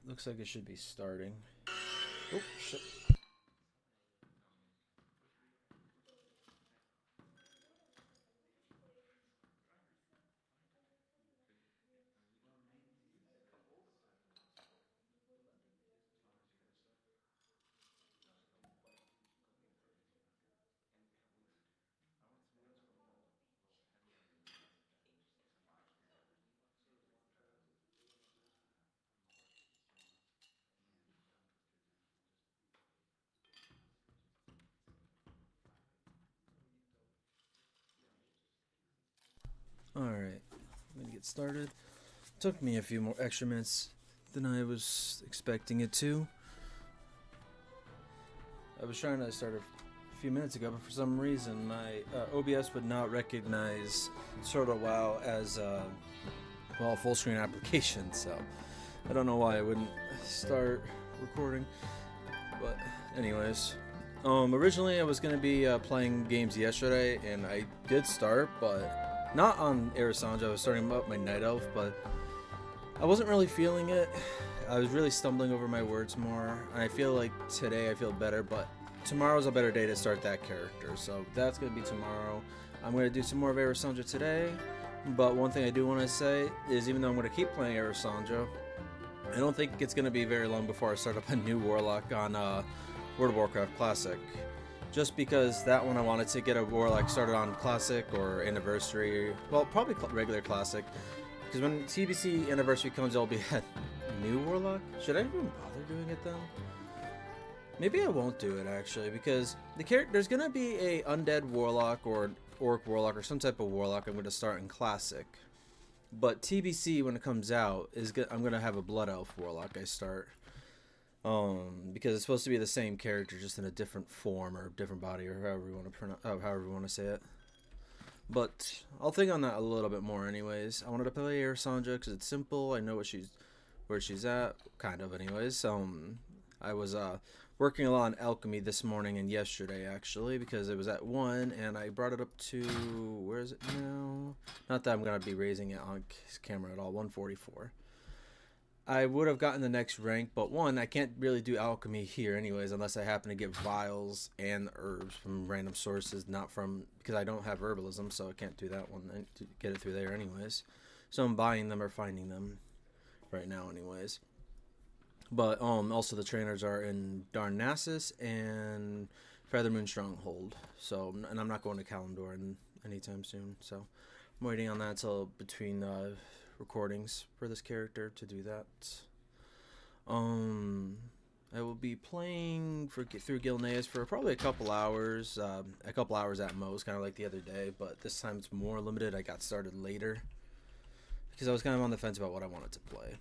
looks like it should be starting. Oh, shit. Alright, I'm gonna get started. Took me a few more extra minutes than I was expecting it to. I was trying to start a few minutes ago, but for some reason my OBS would not recognize Sort of WoW as well, a full screen application, so I don't know why I wouldn't start recording. But anyways, originally I was gonna be playing games yesterday, and I did start, but not on Arisandra. I was starting up my Night Elf, but I wasn't really feeling it. I was really stumbling over my words more, and I feel like today I feel better, but tomorrow's a better day to start that character, so that's going to be tomorrow. I'm going to do some more of Arisandra today, but one thing I do want to say is, even though I'm going to keep playing Arisandra, I don't think it's going to be very long before I start up a new Warlock on World of Warcraft Classic. Just because that one I wanted to get a Warlock started on Classic or Anniversary, well, probably regular Classic, because when TBC Anniversary comes, I'll be at new Warlock. Should I even bother doing it then? Maybe I won't do it actually, because there's gonna be a undead Warlock or Orc Warlock or some type of Warlock I'm gonna start in Classic. But TBC when it comes out I'm gonna have a Blood Elf Warlock I start. Because it's supposed to be the same character, just in a different form or different body, or however you want to however you want to say it. But I'll think on that a little bit more, anyways. I wanted to play Arisandra because it's simple. I know where she's at, kind of, anyways. I was working a lot on Alchemy this morning and yesterday, actually, because it was at 1, and I brought it up to, where is it now? Not that I'm gonna be raising it on camera at all. 144. I would have gotten the next rank, but one, I can't really do alchemy here anyways, unless I happen to get vials and herbs from random sources, not from, because I don't have herbalism, so I can't do that one and get it through there anyways. So I'm buying them or finding them right now anyways. But also the trainers are in Darnassus and Feathermoon Stronghold. So, and I'm not going to Kalimdor anytime soon, so I'm waiting on that till between recordings for this character to do that. I will be playing through Gilneas for probably a couple hours at most, kind of like the other day, but this time it's more limited. I got started later because I was kind of on the fence about what I wanted to play.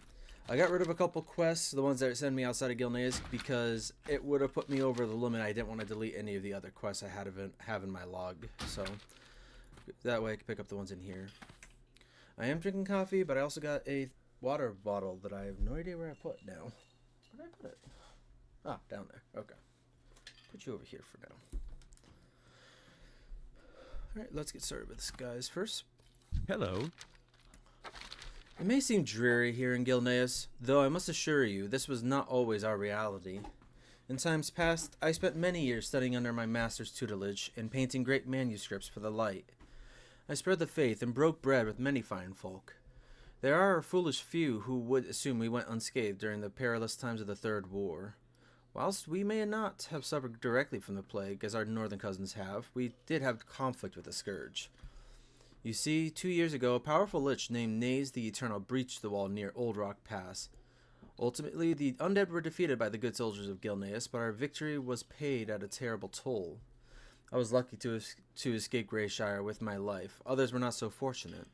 I got rid of a couple quests, the ones that send me outside of Gilneas, because it would have put me over the limit. I didn't want to delete any of the other quests I have in my log, so that way I can pick up the ones in here. I am drinking coffee, but I also got a water bottle that I have no idea where I put now. Where did I put it? Ah, down there. Okay. Put you over here for now. Alright, let's get started with this, guys. First, hello. It may seem dreary here in Gilneas, though I must assure you this was not always our reality. In times past, I spent many years studying under my master's tutelage and painting great manuscripts for the light. I spread the faith and broke bread with many fine folk. There are a foolish few who would assume we went unscathed during the perilous times of the Third War. Whilst we may not have suffered directly from the plague, as our northern cousins have, we did have conflict with the scourge. You see, 2 years ago, a powerful lich named Naze the Eternal breached the wall near Old Rock Pass. Ultimately, the undead were defeated by the good soldiers of Gilneas, but our victory was paid at a terrible toll. I was lucky to escape Greyshire with my life. Others were not so fortunate.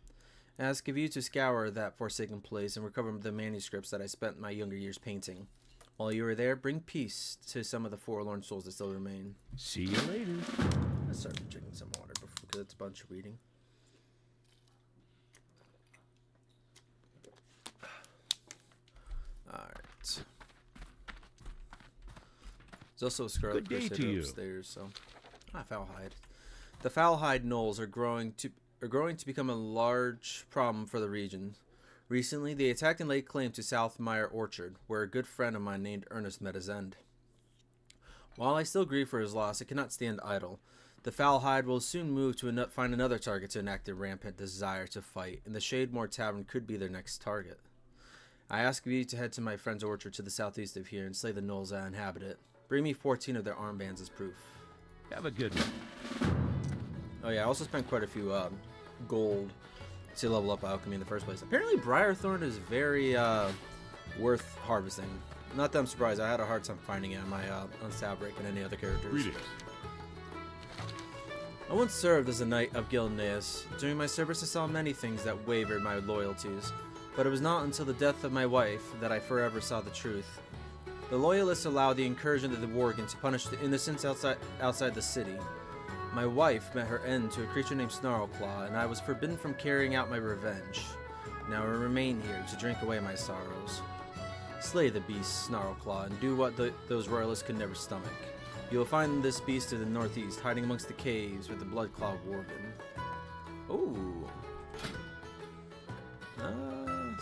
I ask of you to scour that forsaken place and recover the manuscripts that I spent my younger years painting. While you are there, bring peace to some of the forlorn souls that still remain. See you later. Let's start drinking some water because it's a bunch of reading. Alright. There's also a Scarlet Crusader upstairs, so... Ah, Foulhide. The Foulhide gnolls are growing to become a large problem for the region. Recently, they attacked and laid claim to South Meyer Orchard, where a good friend of mine named Ernest met his end. While I still grieve for his loss, I cannot stand idle. The foul hide will soon move to find another target to enact their rampant desire to fight, and the Shademore Tavern could be their next target. I ask of you to head to my friend's orchard to the southeast of here and slay the gnolls that inhabit it. Bring me 14 of their armbands as proof. Have a good one. Oh yeah, I also spent quite a few gold to level up Alchemy in the first place. Apparently Briarthorn is very worth harvesting. Not that I'm surprised. I had a hard time finding it on my on Saverick and any other characters. Greetings. I once served as a knight of Gilneas. During my service I saw many things that wavered my loyalties, but it was not until the death of my wife that I forever saw the truth. The Loyalists allowed the incursion of the Worgen to punish the innocents outside the city. My wife met her end to a creature named Snarlclaw, and I was forbidden from carrying out my revenge. Now I remain here to drink away my sorrows. Slay the beast, Snarlclaw, and do what those royalists could never stomach. You will find this beast to the northeast, hiding amongst the caves with the Bloodclaw Worgen. Ooh.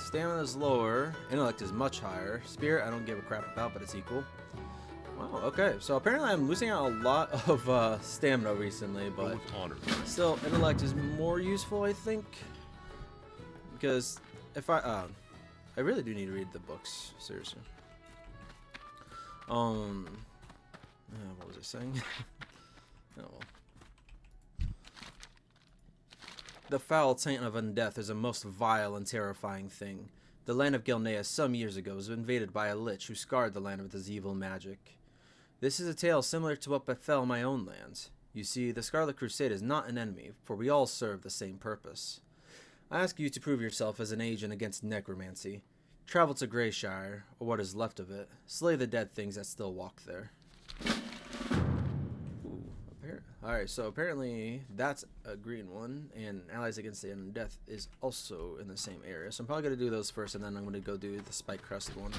Stamina's lower. Intellect is much higher. Spirit, I don't give a crap about, but it's equal. Wow, okay. So apparently I'm losing out a lot of stamina recently, but still, intellect is more useful, I think. Because if I really do need to read the books, seriously. What was I saying? Oh well. The foul taint of undeath is a most vile and terrifying thing. The land of Gilneas some years ago was invaded by a lich who scarred the land with his evil magic. This is a tale similar to what befell my own lands. You see, the Scarlet Crusade is not an enemy, for we all serve the same purpose. I ask you to prove yourself as an agent against necromancy. Travel to Greyshire, or what is left of it. Slay the dead things that still walk there. Alright, so apparently that's a green one, and Allies Against the Undeath is also in the same area. So I'm probably going to do those first, and then I'm going to go do the Spike Crest one.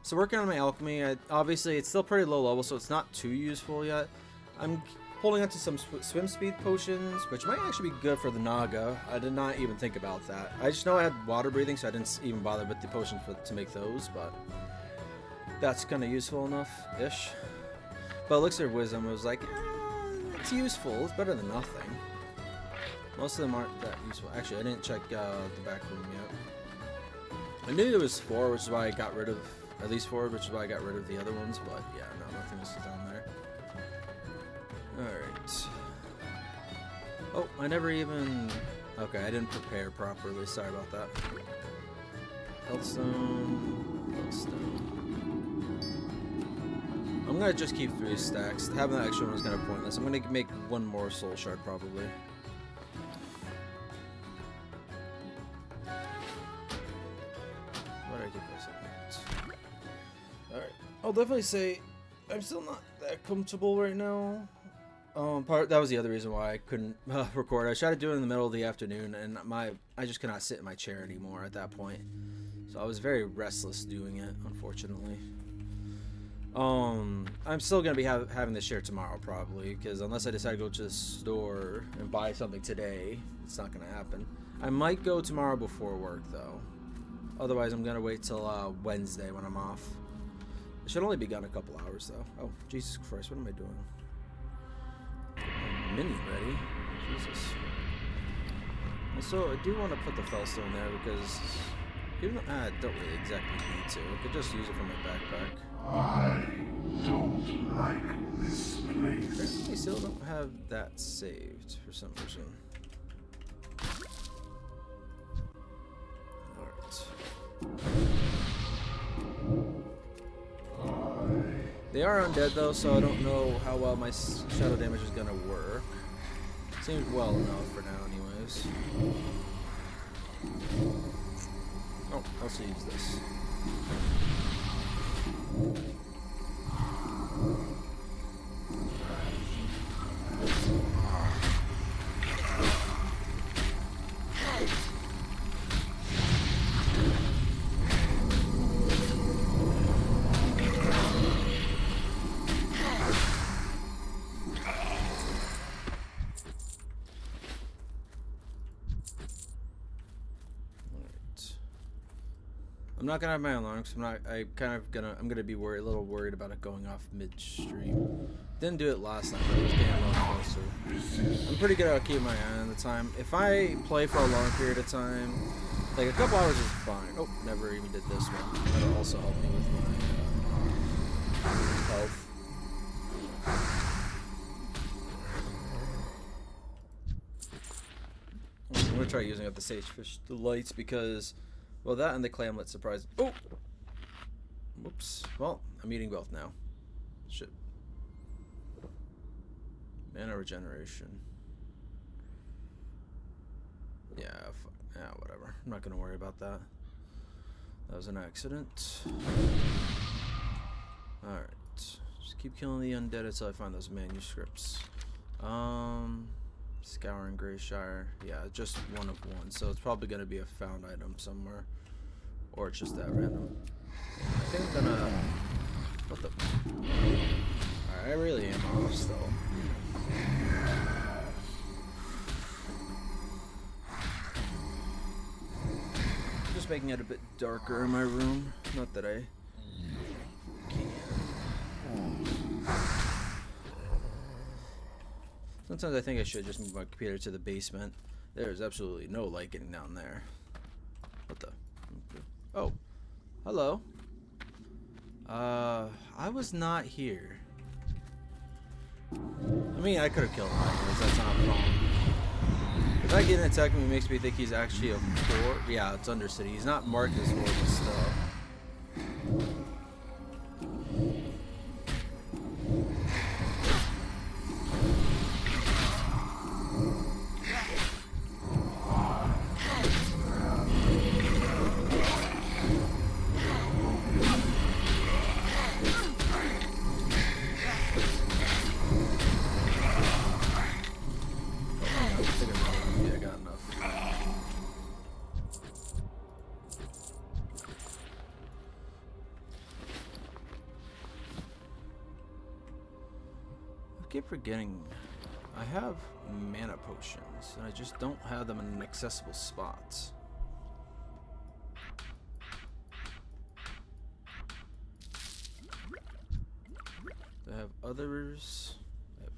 So working on my Alchemy, obviously it's still pretty low level, so it's not too useful yet. I'm holding on to some swim speed potions, which might actually be good for the Naga. I did not even think about that. I just know I had water breathing, so I didn't even bother with the potion to make those, but that's kind of useful enough-ish. But Elixir of Wisdom was like, it's useful. It's better than nothing. Most of them aren't that useful. Actually, I didn't check the back room yet. I knew there was 4, which is why I got rid of, at least 4, which is why I got rid of the other ones, but yeah, no, nothing else is down there. Alright. Oh, I never even, okay, I didn't prepare properly. Sorry about that. Healthstone, Healthstone. I'm gonna just keep 3 stacks. Having that extra one is kind of pointless. I'm gonna make 1 more soul shard probably. What did I get this at? Alright. I'll definitely say I'm still not that comfortable right now. That was the other reason why I couldn't record. I tried to do it in the middle of the afternoon, and I just could not sit in my chair anymore at that point. So I was very restless doing it, unfortunately. I'm still gonna be having this share tomorrow probably, because unless I decide to go to the store and buy something today, it's not gonna happen. I might go tomorrow before work though. Otherwise, I'm gonna wait till Wednesday when I'm off. It should only be gone a couple hours though. Oh, Jesus Christ, what am I doing? Get my mini ready. Jesus. Also, I do want to put the Fellstone there because even though I don't really exactly need to. I could just use it for my backpack. I don't like this place. I still don't have that saved for some reason. Alright. They are undead though, so I don't know how well my shadow damage is gonna work. Seems well enough for now anyways. Oh, I'll also use this. I'm not gonna have my alarm because I'm gonna be a little worried about it going off midstream. Didn't do it last time, but it was getting a little closer. I'm pretty good at keeping my eye on the time. If I play for a long period of time, like a couple hours is fine. Oh, never even did this one. That'll also help me with my health. I'm gonna try using up the sagefish delights because, well, that and the clamlet surprise. Oh, whoops. Well, I'm eating both now. Shit. Mana regeneration. Yeah, fuck. Yeah, whatever. I'm not gonna worry about that. That was an accident. Alright. Just keep killing the undead until I find those manuscripts. Scouring Greyshire. Yeah, just one of one. So it's probably gonna be a found item somewhere. Or it's just that random. I think I'm gonna... What the... Alright, I really am off still. Just making it a bit darker in my room. Not that I can. Sometimes I think I should just move my computer to the basement. There's absolutely no light getting down there. What the? Oh. Hello. I was not here. I mean, I could have killed him anyways, that's not a problem. If I get an attack him, it makes me think he's actually a core. Yeah, it's Undercity. He's not marked as core, but still. I keep forgetting I have mana potions and I just don't have them in accessible spots. Do I have others? I have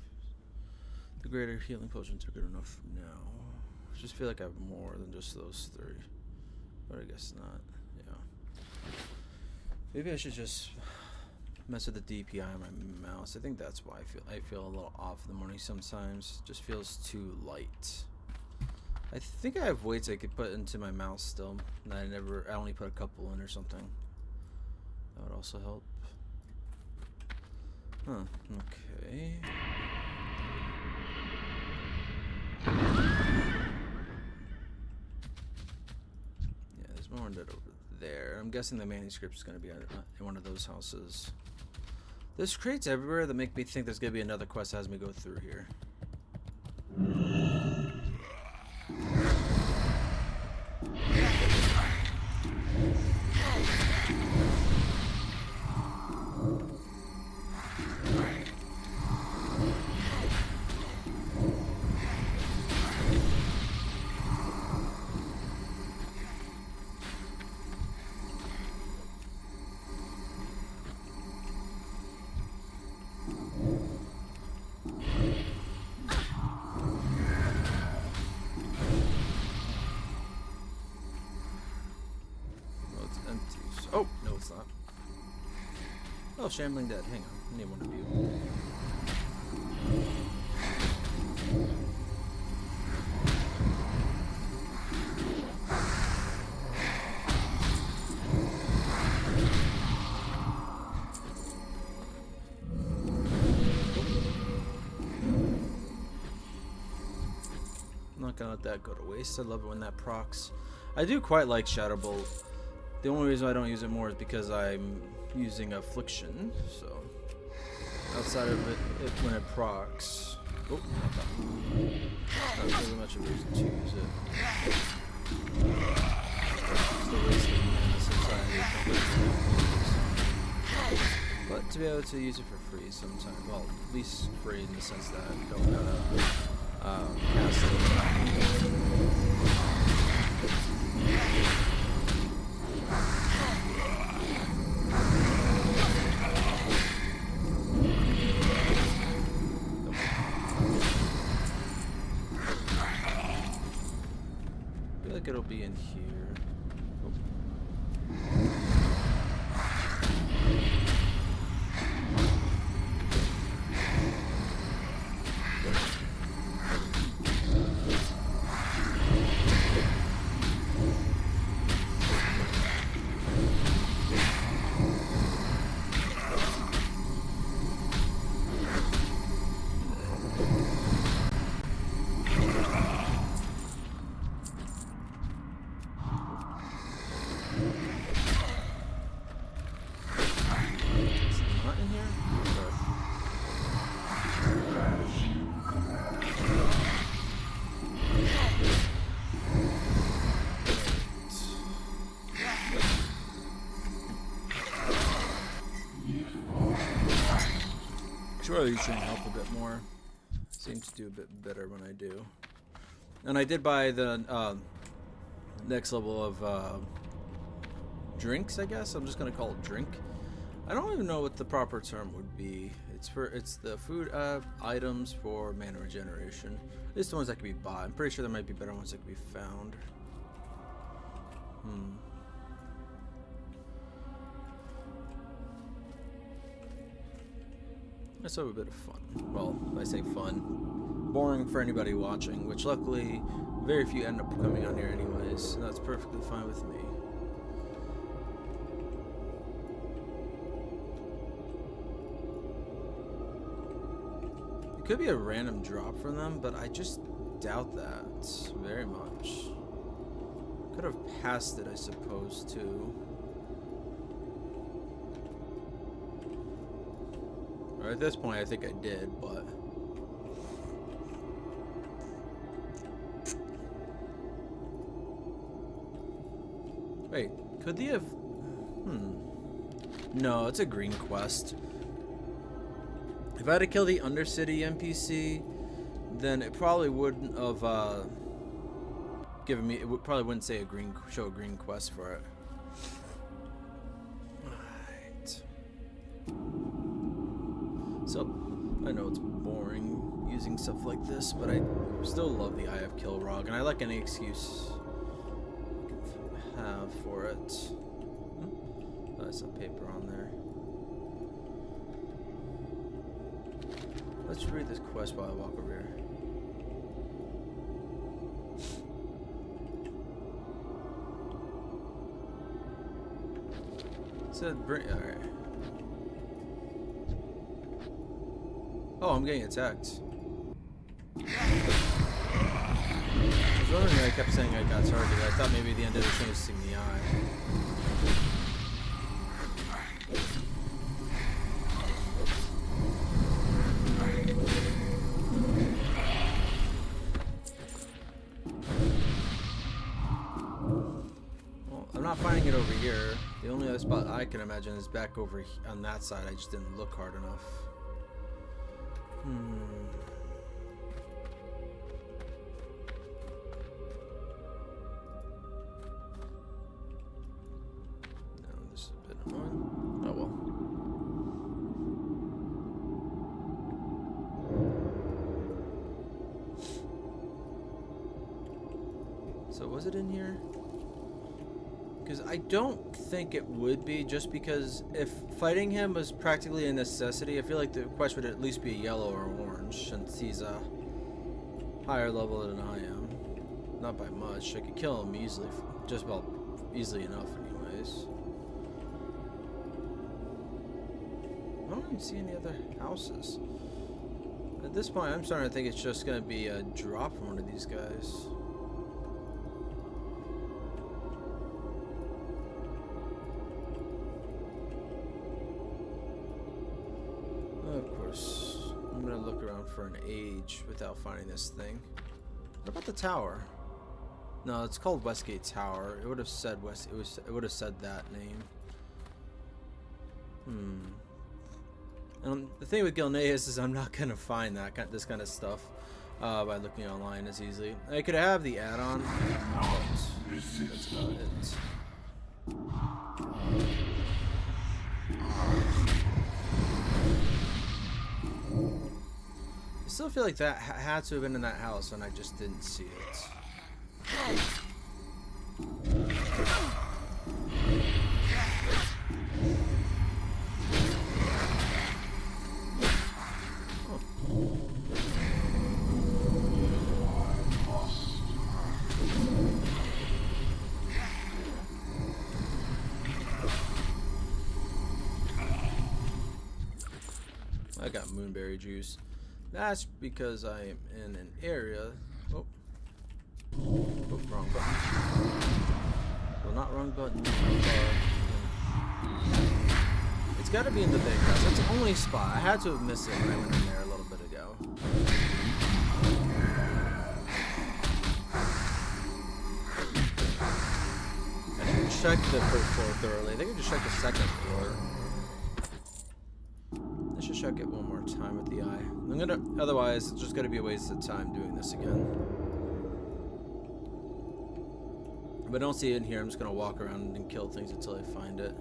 the greater healing potions are good enough for now. I just feel like I have more than just those three, but I guess not. Yeah. Maybe I should just mess with the DPI on my mouse. I think that's why I feel a little off in the morning sometimes. Just feels too light. I think I have weights I could put into my mouse still. And I only put a couple in or something. That would also help. Huh, okay. Yeah, there's more undead over there. I'm guessing the manuscript is going to be in one of those houses. There's crates everywhere that make me think there's going to be another quest as we go through here. Oh, no it's not. Oh, Shambling Dead. Hang on. I need one of you. I'm not gonna let that go to waste. I love it when that procs. I do quite like Shadow Bolt. The only reason I don't use it more is because I'm using Affliction, so outside of it when it procs. Oh, not really much of a reason to use it. Still wasting mana but to be able to use it for free sometimes, well, at least free in the sense that I don't gotta cast it. like it'll be in here. Sure, these should help a bit more. Seem to do a bit better when I do. And I did buy the next level of drinks, I guess. I'm just gonna call it drink. I don't even know what the proper term would be. It's the food items for mana regeneration. At least the ones that can be bought. I'm pretty sure there might be better ones that can be found. Let's have a bit of fun. Well, I say fun. Boring for anybody watching, which luckily very few end up coming on here anyways, so that's perfectly fine with me. It could be a random drop from them, but I just doubt that very much. Could have passed it, I suppose, too. At this point, I think I did, but... Wait, could they have... No, it's a green quest. If I had to kill the Undercity NPC, then it probably wouldn't have given me... It probably wouldn't say show a green quest for it. So, I know it's boring using stuff like this, but I still love the Eye of Kilrog, and I like any excuse I can have for it. Oh, there's some paper on there. Let's read this quest while I walk over here. It said bring... Alright. Oh, I'm getting attacked. I was wondering why I kept saying I got targeted. I thought maybe the end of the thing was seeing the eye. Well, I'm not finding it over here. The only other spot I can imagine is back over on that side. I just didn't look hard enough. No, this is a bit annoying. Oh well. So was it in here? Because I don't think it would be, just because if fighting him was practically a necessity, I feel like the quest would at least be a yellow or orange, since he's a higher level than I am. Not by much. I could kill him easily, just about easily enough anyways. I don't even see any other houses. At this point, I'm starting to think it's just going to be a drop from one of these guys. I'm gonna look around for an age without finding this thing. What about the tower? No, it's called Westgate Tower. It would have said it would have said that name. And the thing with Gilneas is I'm not gonna find this kind of stuff by looking online as easily. I could have the add-on, but that's about it. I still feel like that had to have been in that house and I just didn't see it. I got moonberry juice. That's because I am in an area. Oh, wrong button. Well, not wrong button. It's got to be in the big house. That's the only spot. I had to have missed it when I went in there a little bit ago. I didn't check the first floor thoroughly. I think I just checked the second floor. I should check it one more time with the eye. Otherwise, it's just gonna be a waste of time doing this again. If I don't see it in here, I'm just gonna walk around and kill things until I find it.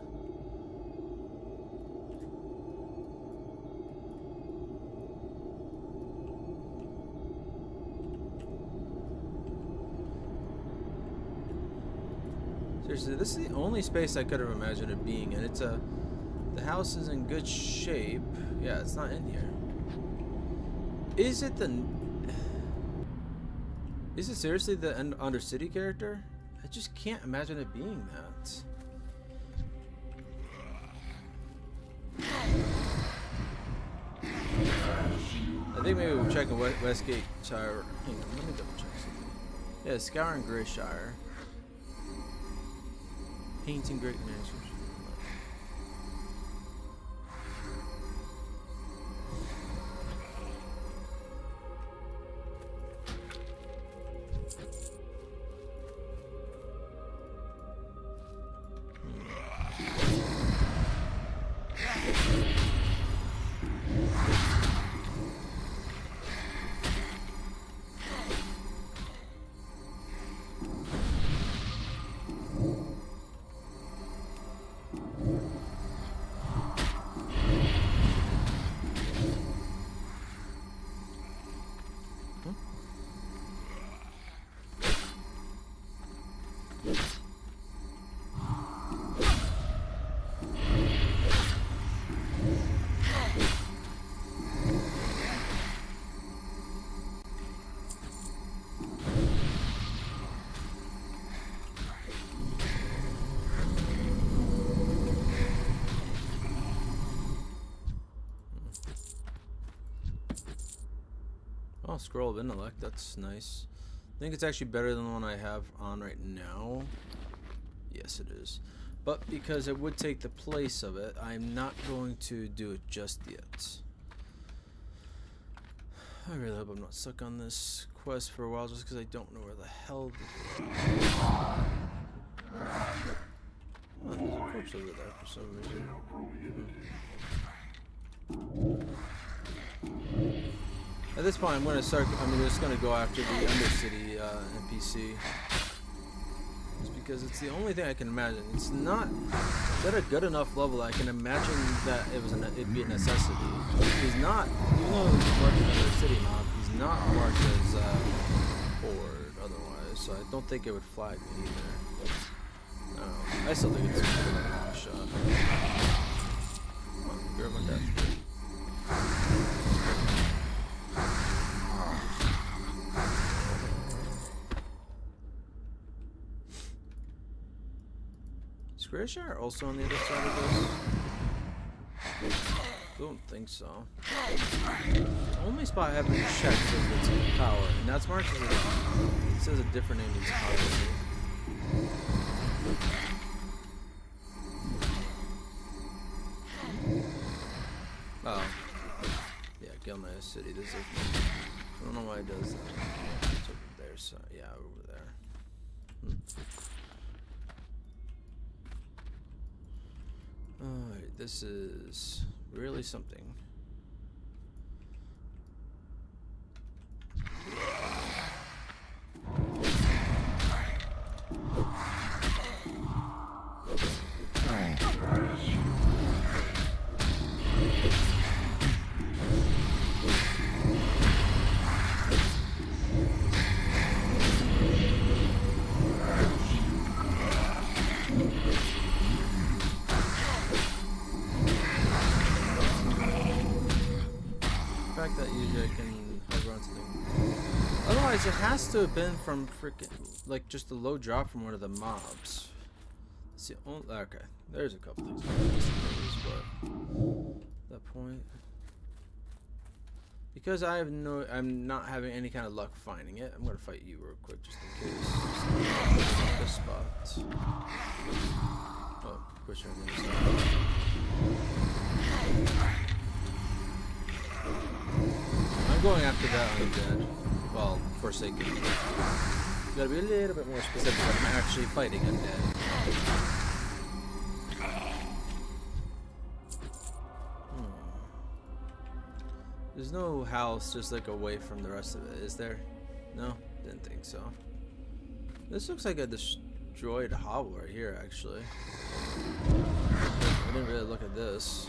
Seriously, this is the only space I could have imagined it being in. It's a... The house is in good shape. Yeah, it's not in here. Is it the... Is it seriously the Undercity character? I just can't imagine it being that. I think maybe we're checking Westgate Shire. Hang on, let me double check something. Yeah, Scour and Greyshire. Painting Great Mansion. Oh, Scroll of Intellect, that's nice. I think it's actually better than the one I have on right now. Yes, it is. But because it would take the place of it, I'm not going to do it just yet. I really hope I'm not stuck on this quest for a while just because I don't know where the hell... Oh, there's a corpse over there for some reason. At this point, I'm going to start. I'm just going to go after the Undercity NPC, just because it's the only thing I can imagine. It's not. It's at a good enough level. I can imagine that it'd be a necessity. He's not, even though he's marked as Undercity mob, he's not marked as horde otherwise. So I don't think it would flag me either. No, I still think it's a long shot. Come on, grab my death. Is Greyshire also on the other side of this? Don't think so. The only spot I haven't checked is its power, and that's marked as it says a different name as power. Oh. Yeah, Gilneas City. This is, I don't know why it does that. It's over there, so yeah, over there. Alright, this is really something. has to have been from freaking, like, just a low drop from one of the mobs. It's the only, okay, there's a couple things, but that point. Because I'm not having any kind of luck finding it, I'm gonna fight you real quick just in case. Just this spot. Oh, push everything aside. I'm going after that undead. Well, Forsaken. You gotta be a little bit more specific. I'm actually fighting undead. There's no house just like away from the rest of it, is there? No? Didn't think so. This looks like a destroyed hovel right here, actually. I didn't really look at this.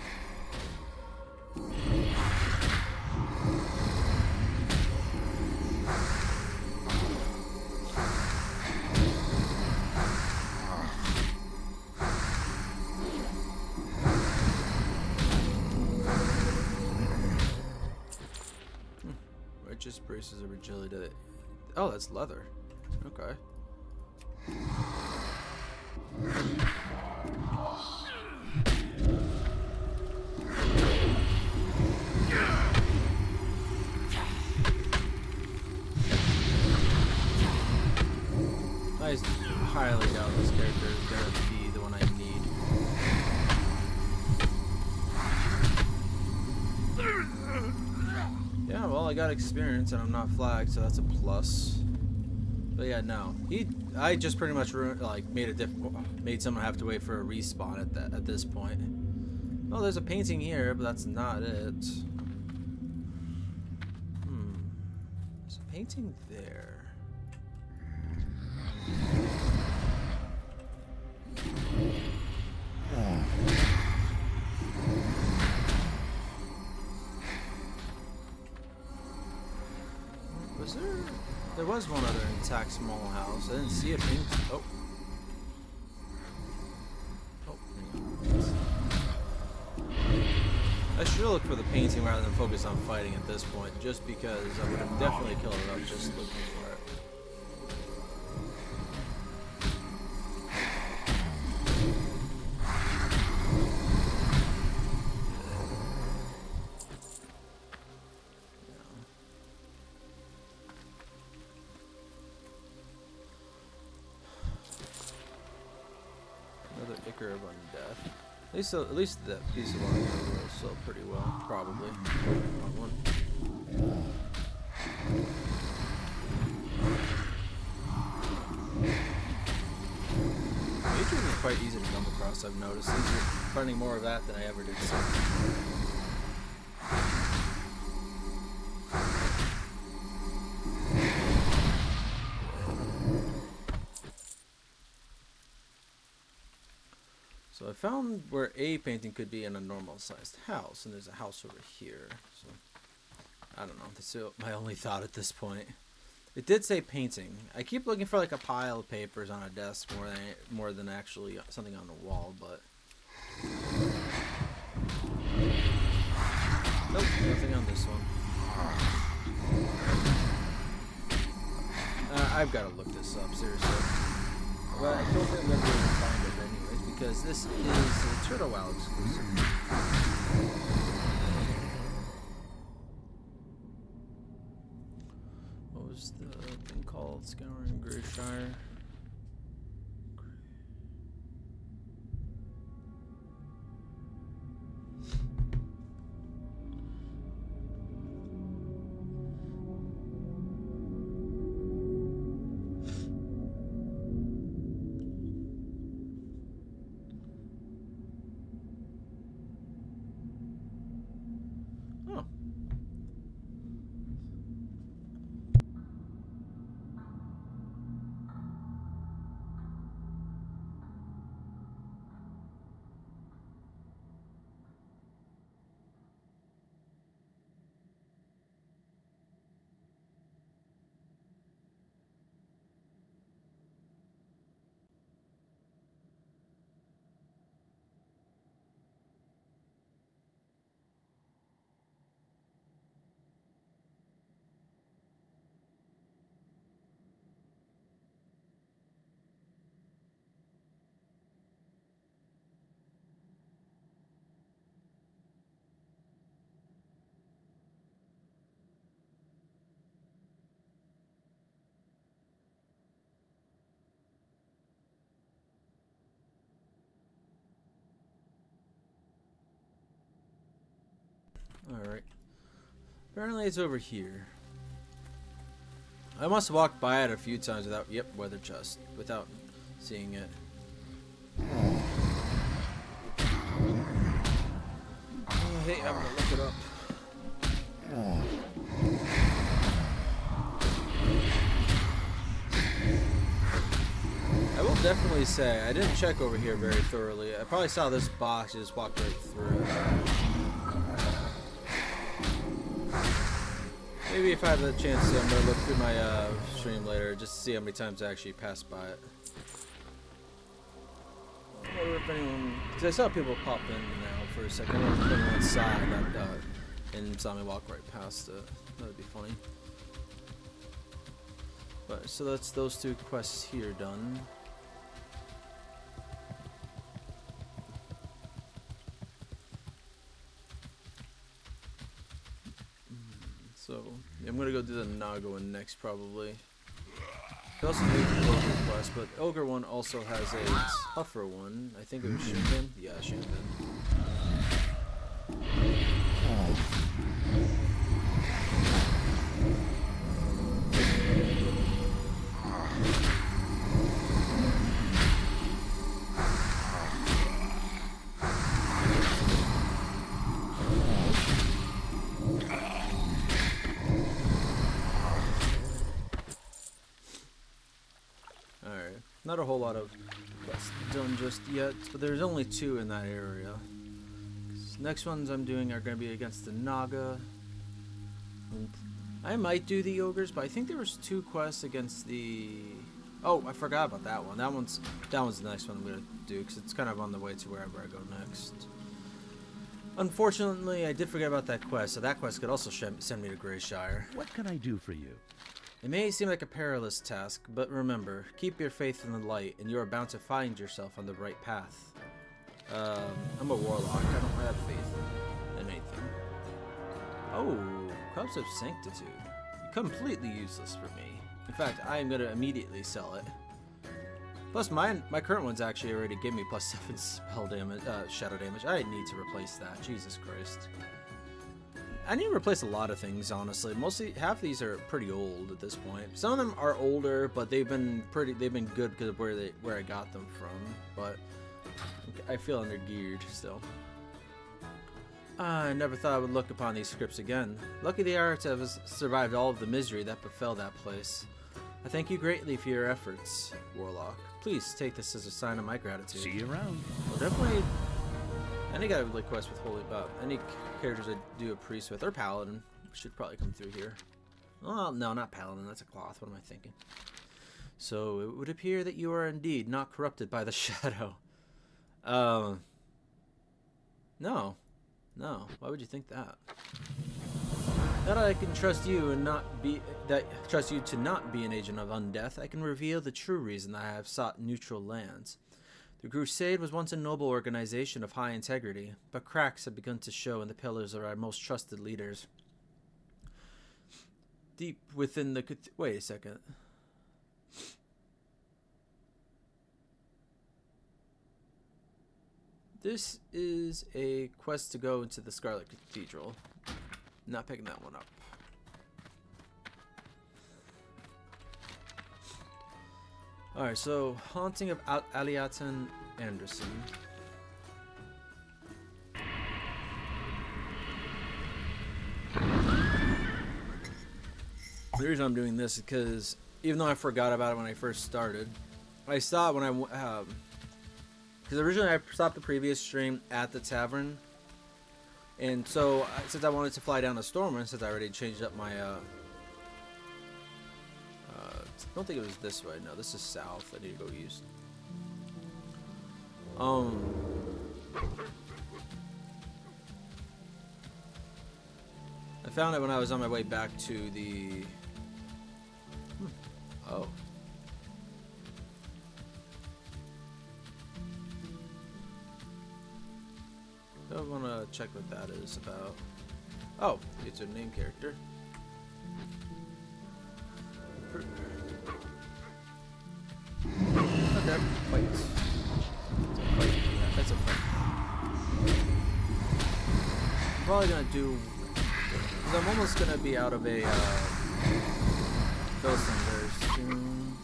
Just braces of agility. Oh, that's leather. Okay. I highly doubt this character is going to be the one I need. Yeah, well, I got experience and I'm not flagged, so that's a plus. But yeah, no, I just pretty much made someone have to wait for a respawn at this point. Oh, there's a painting here, but that's not it. There's a painting there. Was there? There was one other intact small house. I didn't see a pink. Oh. Oh. I should look for the painting rather than focus on fighting at this point, just because I would have definitely killed it up just looking for it. Of undeath. At least that piece of armor will sell pretty well, probably. Wrong one. Mages are quite easy to come across, I've noticed. I'm finding more of that than I ever did. So I found where a painting could be in a normal sized house, and there's a house over here. So I don't know. That's my only thought at this point. It did say painting. I keep looking for like a pile of papers on a desk more than actually something on the wall, but nope, nothing on this one. I've got to look this up seriously. But I don't think I'm gonna be able to find it anyways, because this is a Turtle WoW exclusive. What was the thing called? Scouring Greyshire. Alright. Apparently it's over here. I must have walked by it a few times without, yep, weather chest, without seeing it. Oh, hey, I'm gonna look it up. I will definitely say, I didn't check over here very thoroughly. I probably saw this box, just walked right through it. Maybe if I have the chance to, I'm going to look through my stream later just to see how many times I actually passed by it. I wonder if anyone... Because I saw people pop in and out for a second. I wonder if anyone saw that and saw me walk right past it. That would be funny. But, so that's those two quests here done. So, yeah, I'm gonna go do the Naga one next, probably. I also do the Ogre quest, but Ogre one also has a tougher one. I think it was Shinbin. Yeah, Shinbin. Not a whole lot of quests done just yet, but there's only 2 in that area. Next ones I'm doing are going to be against the Naga. And I might do the Ogres, but I think there was 2 quests against the... Oh, I forgot about that one. That one's the next one I'm going to do, because it's kind of on the way to wherever I go next. Unfortunately, I did forget about that quest, so that quest could also send me to Greyshire. What can I do for you? It may seem like a perilous task, but remember, keep your faith in the light, and you are bound to find yourself on the right path. I'm a warlock. I don't have faith in anything. Oh, Cups of Sanctitude. Completely useless for me. In fact, I am going to immediately sell it. Plus, my current ones actually already give me +7 spell damage, shadow damage. I need to replace that. Jesus Christ. I need to replace a lot of things, honestly. Mostly, half of these are pretty old at this point. Some of them are older, but they've been good because of where I got them from. But I feel undergeared still. I never thought I would look upon these scripts again. Lucky they are to have survived all of the misery that befell that place. I thank you greatly for your efforts, Warlock. Please take this as a sign of my gratitude. See you around. Well, definitely. Any guy would like quest with holy, any characters I do a priest with, or paladin, should probably come through here. Well, no, not paladin, that's a cloth, what am I thinking? So, it would appear that you are indeed not corrupted by the shadow. No, why would you think that? That I can trust you and trust you to not be an agent of undeath, I can reveal the true reason that I have sought neutral lands. The Crusade was once a noble organization of high integrity, but cracks have begun to show in the pillars of our most trusted leaders. Deep within the... Wait a second. This is a quest to go into the Scarlet Cathedral. Not picking that one up. Alright, so Haunting of Aliatan Anderson. The reason I'm doing this is because even though I forgot about it when I first started, I saw it when I because originally I stopped the previous stream at the tavern, and so since I wanted to fly down to Stormwind, since I already changed up my I don't think it was this way. No, this is south. I need to go east. I found it when I was on my way back to the... Oh. I want to check what that is about. Oh, it's a name character. Okay, fight. That's a fight. I'm probably gonna do Because I'm almost gonna be out of a Philistine very soon.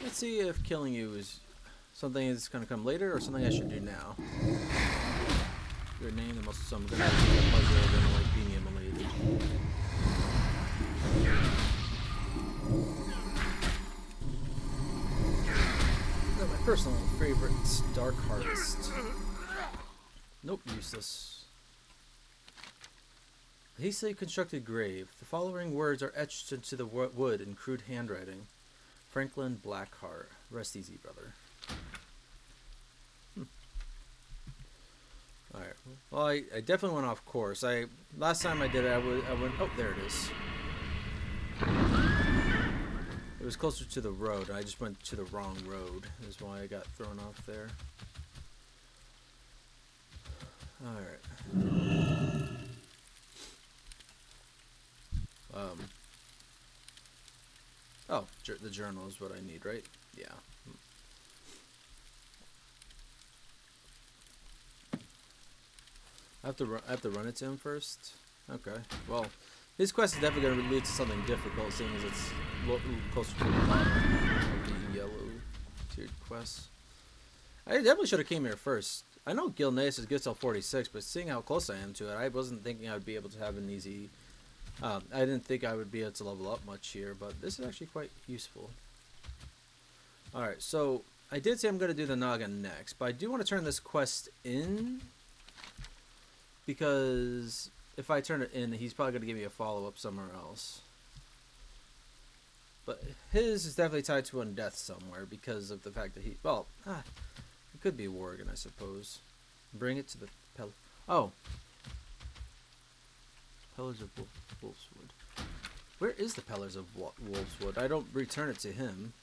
Let's see if killing you is something that's gonna come later or something I should do now. Your name, the most some gonna have the pleasure of like being immolated. My personal favorite, Dark Harvest. Nope, useless. A hastily constructed grave. The following words are etched into the wood in crude handwriting. Franklin Blackheart. Rest easy, brother. Alright. Well, I definitely went off course. Last time I did it, I went... Oh, there it is. It was closer to the road. I just went to the wrong road. Is why I got thrown off there. Alright. Oh, the journal is what I need, right? Yeah. I have to run it to him first? Okay. Well, his quest is definitely going to lead to something difficult, seeing as it's closer to the bottom of the yellow tiered quest. I definitely should have came here first. I know Gilneas is good till 46, but seeing how close I am to it, I wasn't thinking I would be able to have an easy... I didn't think I would be able to level up much here, but this is actually quite useful. Alright, so I did say I'm going to do the Noggin next, but I do want to turn this quest in, because if I turn it in, he's probably going to give me a follow-up somewhere else. But his is definitely tied to undeath somewhere, because of the fact that he... Well, it could be Worgen, I suppose. Bring it to the... Oh! Pillars of Wolfswood. Where is the Pillars of Wolfswood? I don't return it to him.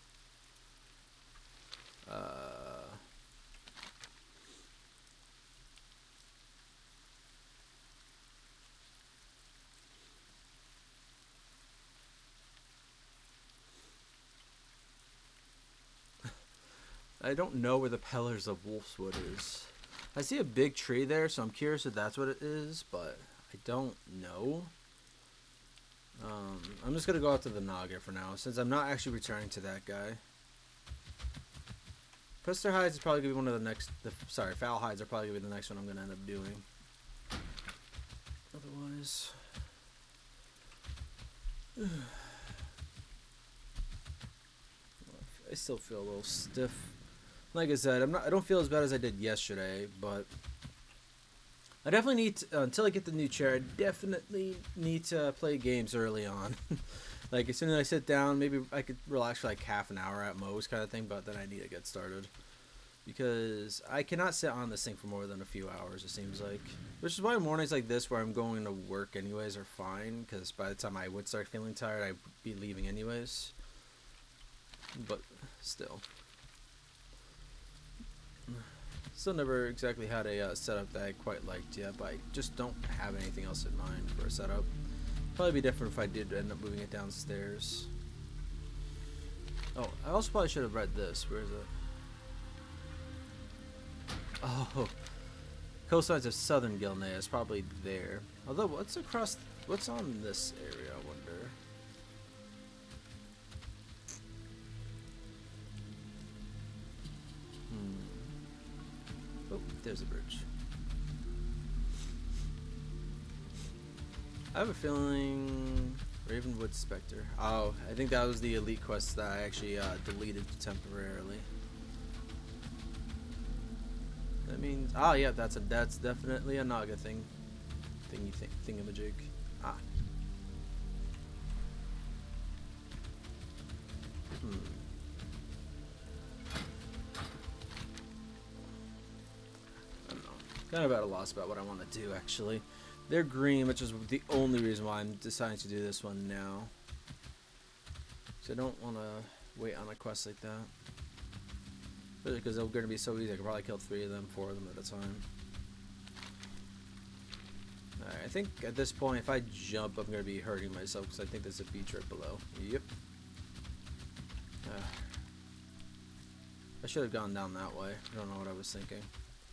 I don't know where the Pillars of Wolfswood is. I see a big tree there, so I'm curious if that's what it is, but I don't know. I'm just gonna go out to the Naga for now, since I'm not actually returning to that guy. Pester Hides is probably gonna be one of the next. Sorry, Foul Hides are probably gonna be the next one I'm gonna end up doing. Otherwise, I still feel a little stiff. Like I said, I don't feel as bad as I did yesterday, but I definitely need to, until I get the new chair, I definitely need to play games early on. Like, as soon as I sit down, maybe I could relax for like half an hour at most kind of thing, but then I need to get started. Because I cannot sit on this thing for more than a few hours, it seems like. Which is why mornings like this, where I'm going to work anyways, are fine, because by the time I would start feeling tired, I'd be leaving anyways. But, still. Still never exactly had a setup that I quite liked yet, but I just don't have anything else in mind for a setup. Probably be different if I did end up moving it downstairs. Oh, I also probably should have read this. Where is it? Oh, coastlines of southern Gilneas, probably there. Although, what's on this area, I wonder? Oh, there's a bridge. I have a feeling Ravenwood Spectre. Oh, I think that was the elite quest that I actually deleted temporarily. That means, yeah, that's definitely a Naga thingamajig. Ah. Kind of at a loss about what I want to do, actually. They're green, which is the only reason why I'm deciding to do this one now. So I don't want to wait on a quest like that. Really, because they're going to be so easy. I could probably kill 3 of them, 4 of them at a time. Alright, I think at this point, if I jump, I'm going to be hurting myself because I think there's a beach right below. Yep. I should have gone down that way. I don't know what I was thinking.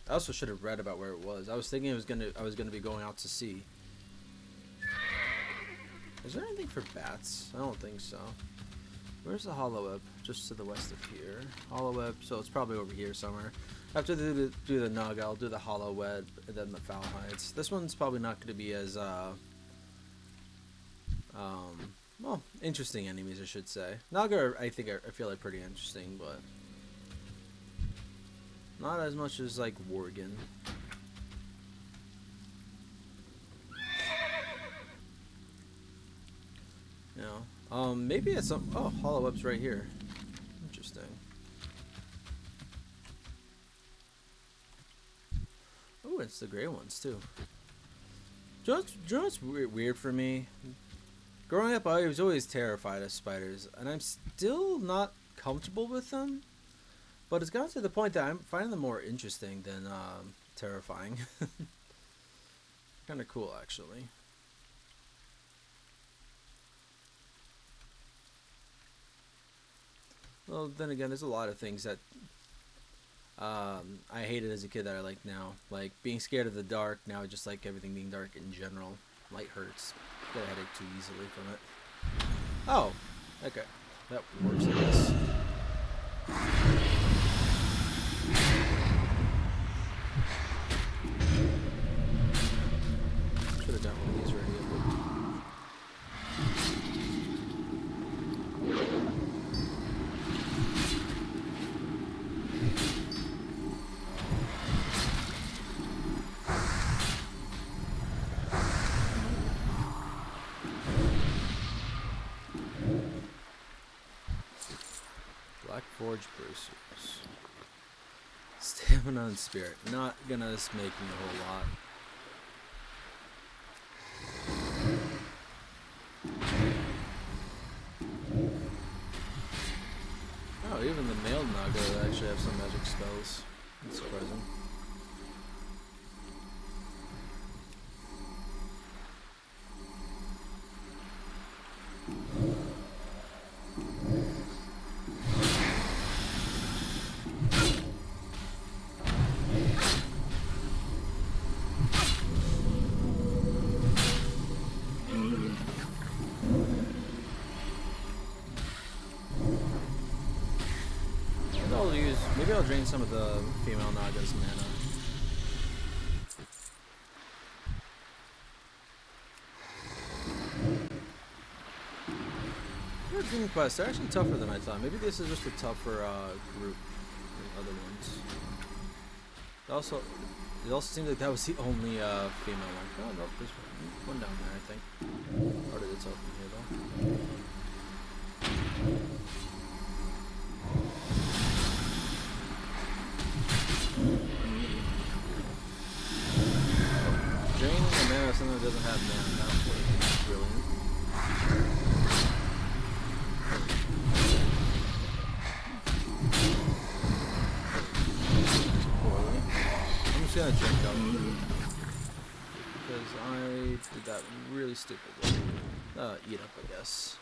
I also should have read about where it was. I was thinking I was gonna be going out to sea. Is there anything for bats? I don't think so. Where's the hollow web? Just to the west of here. Hollow web, so it's probably over here somewhere. After do the nug, I'll do the hollow web and then the foul hides. This one's probably not going to be as well, interesting enemies, I should say. Naga, I feel like pretty interesting, but not as much as like Worgen. You know, maybe it's some. Oh, hollow web's right here. Interesting. Oh, it's the gray ones too. Do you know what's weird for me? Growing up, I was always terrified of spiders, and I'm still not comfortable with them. But it's gotten to the point that I'm finding them more interesting than terrifying. Kind of cool, actually. Well, then again, there's a lot of things that I hated as a kid that I like now. Like being scared of the dark. Now I just like everything being dark in general. Light hurts. Get a headache too easily from it. Oh, okay. That works, I guess. Should have done one of these already. Forge bracers. Stamina and spirit. Not gonna make me a whole lot. Oh, even the male Naga actually have some magic spells. That's surprising. Maybe I'll drain some of the female Naga's mana. Dream quests are actually tougher than I thought. Maybe this is just a tougher group than other ones. It also seems like that was the only female one. Oh no, there's one down there, I think. Part of it's open here though. Draining the mana of something that doesn't have mana. That's brilliant. I'm just gonna drink up because I did that really stupidly. Eat up, I guess.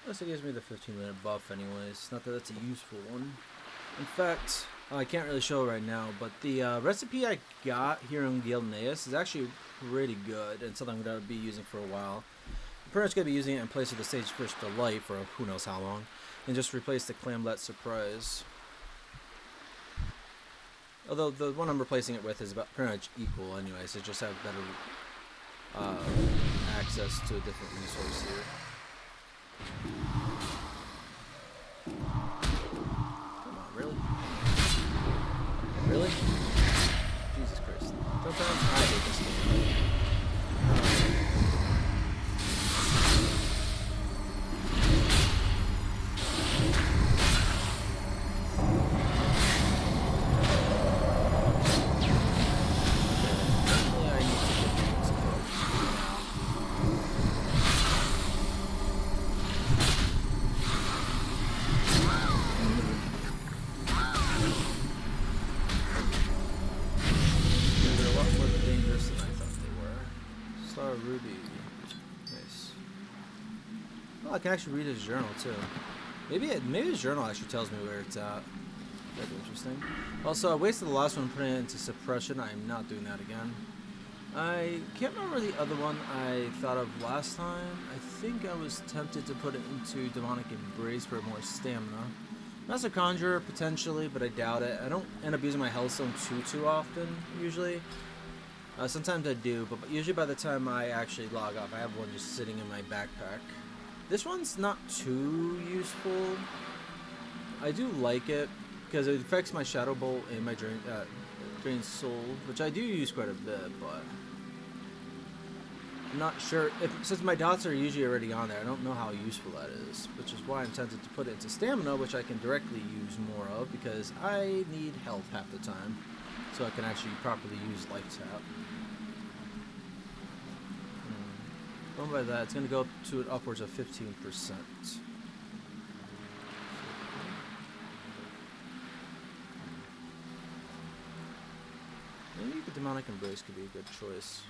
Unless it gives me the 15-minute buff anyways. Not that that's a useful one. In fact, I can't really show it right now, but the recipe I got here in Gilneas is actually pretty good and something I'm going to be using for a while. I'm pretty much going to be using it in place of the Sagefish Delight for who knows how long, and just replace the Clamlet Surprise. Although the one I'm replacing it with is about pretty much equal anyways, it just have better access to a different resource here. Really? Jesus Christ. Sometimes I hate this game. Ruby. Nice. Oh, I can actually read his journal too. Maybe his journal actually tells me where it's at. That'd be interesting. Also, I wasted the last one putting it into suppression. I am not doing that again. I can't remember the other one I thought of last time. I think I was tempted to put it into Demonic Embrace for more stamina. Master Conjurer, potentially, but I doubt it. I don't end up using my Hellstone too often, usually. Sometimes I do, but usually by the time I actually log off, I have one just sitting in my backpack. This one's not too useful. I do like it, because it affects my Shadow Bolt and my Drain Soul, which I do use quite a bit, but I'm not sure since my dots are usually already on there, I don't know how useful that is, which is why I'm tempted to put it into stamina, which I can directly use more of because I need health half the time, so I can actually properly use Life Tap. Going by that, it's going to go up to upwards of 15%. Maybe the Demonic Embrace could be a good choice.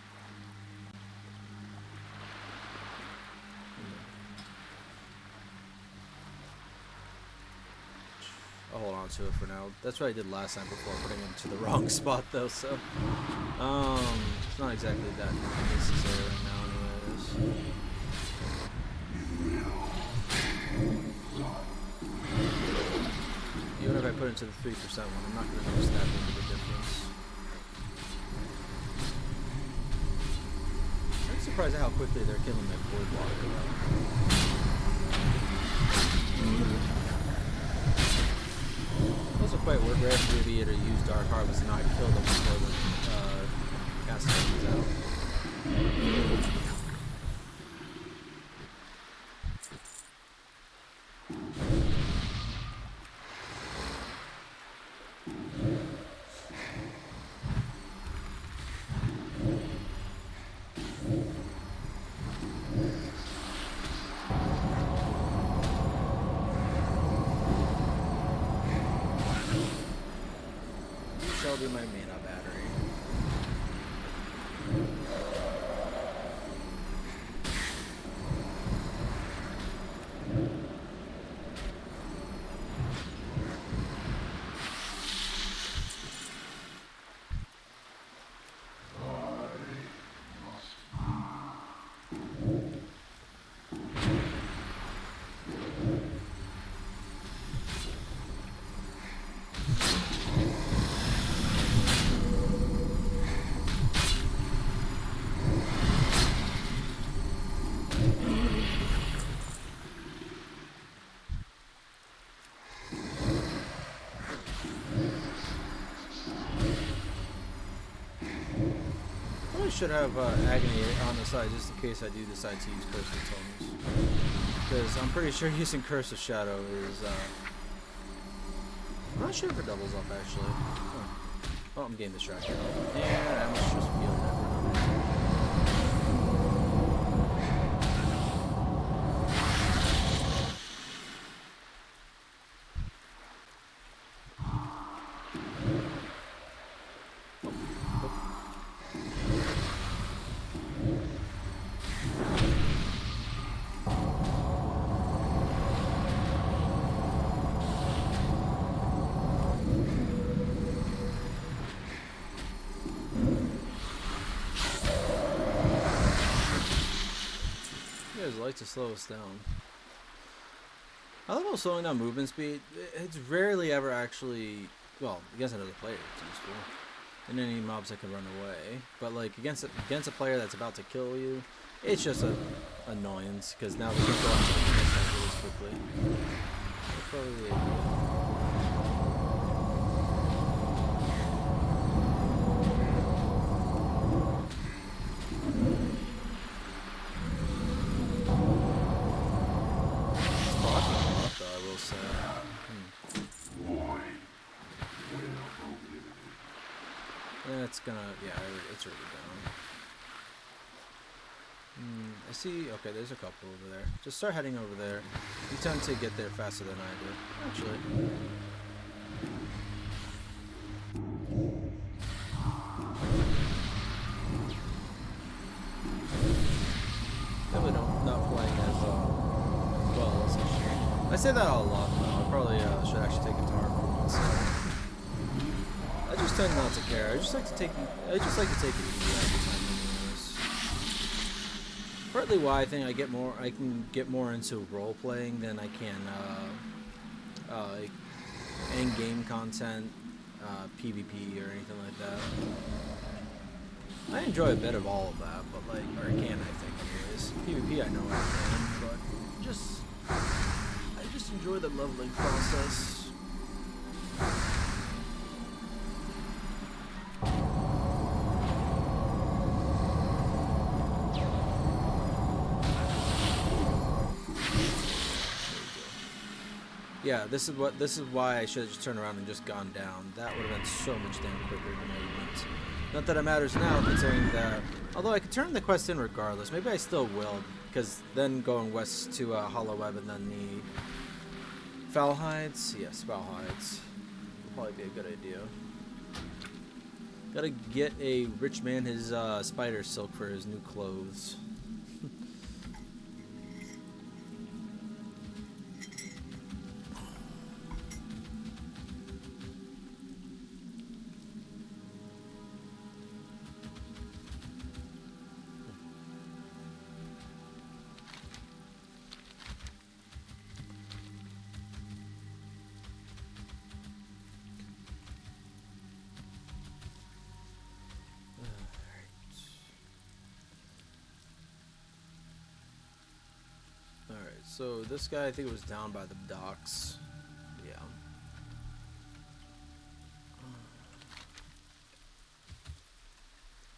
I'll hold on to it for now. That's what I did last time before putting it into the wrong spot though, so it's not exactly that necessary right now anyways. Even if I put it into the 3% one, I'm not going to notice that big of a difference. I'm surprised at how quickly they're killing my Voidwalker though. Also quite weird rare for the to use Dark Harvest and not kill them before the cast comes out. Be my mana battery. Should have Agony on the side just in case I do decide to use Curse of Tomes, because I'm pretty sure using Curse of Shadow is I'm not sure if it doubles up actually. Oh, I'm getting distracted. Yeah, I must just feel that for no reason. Like to slow us down. I love how slowing down movement speed. It's rarely ever actually, well, against another player it's useful, and any mobs that can run away. But like against a player that's about to kill you, it's just an annoyance because now they can go on to the finish line really quickly. That's probably the idea. It's gonna, yeah, it's already down. I see, okay, there's a couple over there. Just start heading over there. You tend to get there faster than I do, actually. say that a lot, though. I probably should actually take guitar for once. I just tend not to care. I just like to take it easy every time, anyways. Partly why I think I can get more into role playing than I can like end game content, PvP or anything like that. I enjoy a bit of all of that, but like, or I can, I think, anyways. PvP, I know I can, but I just enjoy the leveling process. Yeah, this is why I should have just turned around and just gone down. That would have been so much damn quicker than I went. Not that it matters now, considering that. Although I could turn the quest in regardless. Maybe I still will, because then going west to Hollow Web and then the Foul Hides. Yes, Foul Hides would probably be a good idea. Gotta get a rich man his spider silk for his new clothes. So this guy, I think, was down by the docks. Yeah.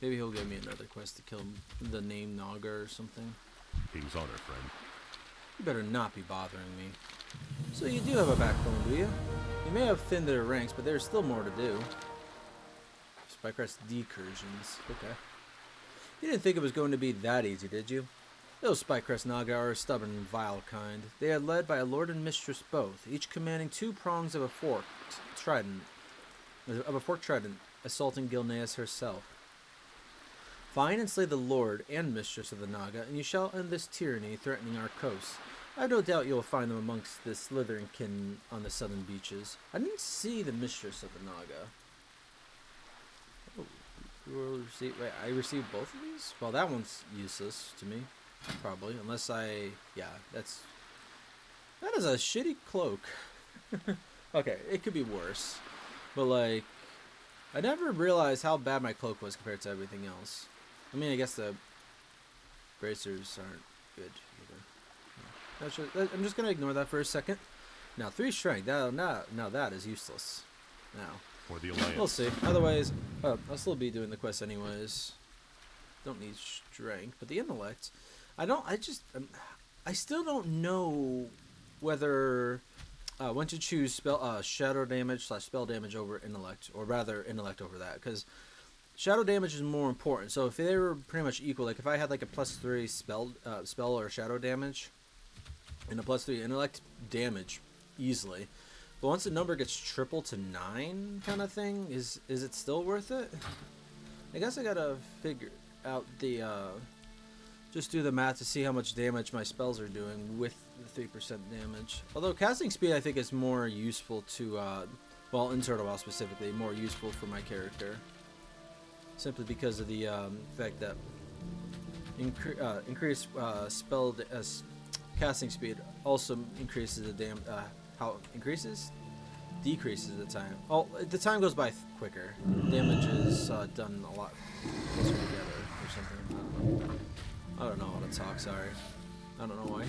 Maybe he'll give me another quest to kill the name Naga or something. King's honor, friend. You better not be bothering me. So you do have a backbone, do you? You may have thinned their ranks, but there's still more to do. Spycrest decursions. Okay. You didn't think it was going to be that easy, did you? Those Spycrest Naga are a stubborn and vile kind. They are led by a lord and mistress both, each commanding two prongs of a forked trident, assaulting Gilneas herself. Find and slay the lord and mistress of the Naga, and you shall end this tyranny threatening our coast. I have no doubt you will find them amongst the slithering kin on the southern beaches. I didn't see the mistress of the Naga. Oh, wait, I received both of these? Well, that one's useless to me. Probably, unless yeah, that is a shitty cloak. Okay, it could be worse, but like, I never realized how bad my cloak was compared to everything else. I mean, I guess the bracers aren't good either. I'm just gonna ignore that for a second. Now, 3 strength. Now that is useless. Now, For the Alliance. we'll see. Otherwise, I'll still be doing the quest anyways. Don't need strength, but the intellect. I still don't know whether when to choose shadow damage / spell damage over intellect, or rather intellect over that, because shadow damage is more important. So if they were pretty much equal, like if I had like a +3 spell or shadow damage and a +3 intellect damage easily, but once the number gets tripled to 9 kind of thing, is it still worth it? I guess I gotta figure out the just do the math to see how much damage my spells are doing with the 3% damage. Although casting speed, I think, is more useful to, well, in Turtle WoW specifically, more useful for my character. Simply because of the fact that increased casting speed also increases the how it increases? Decreases the time. Oh, the time goes by quicker. Damage is done a lot closer together or something. I don't know how to talk, sorry. I don't know why.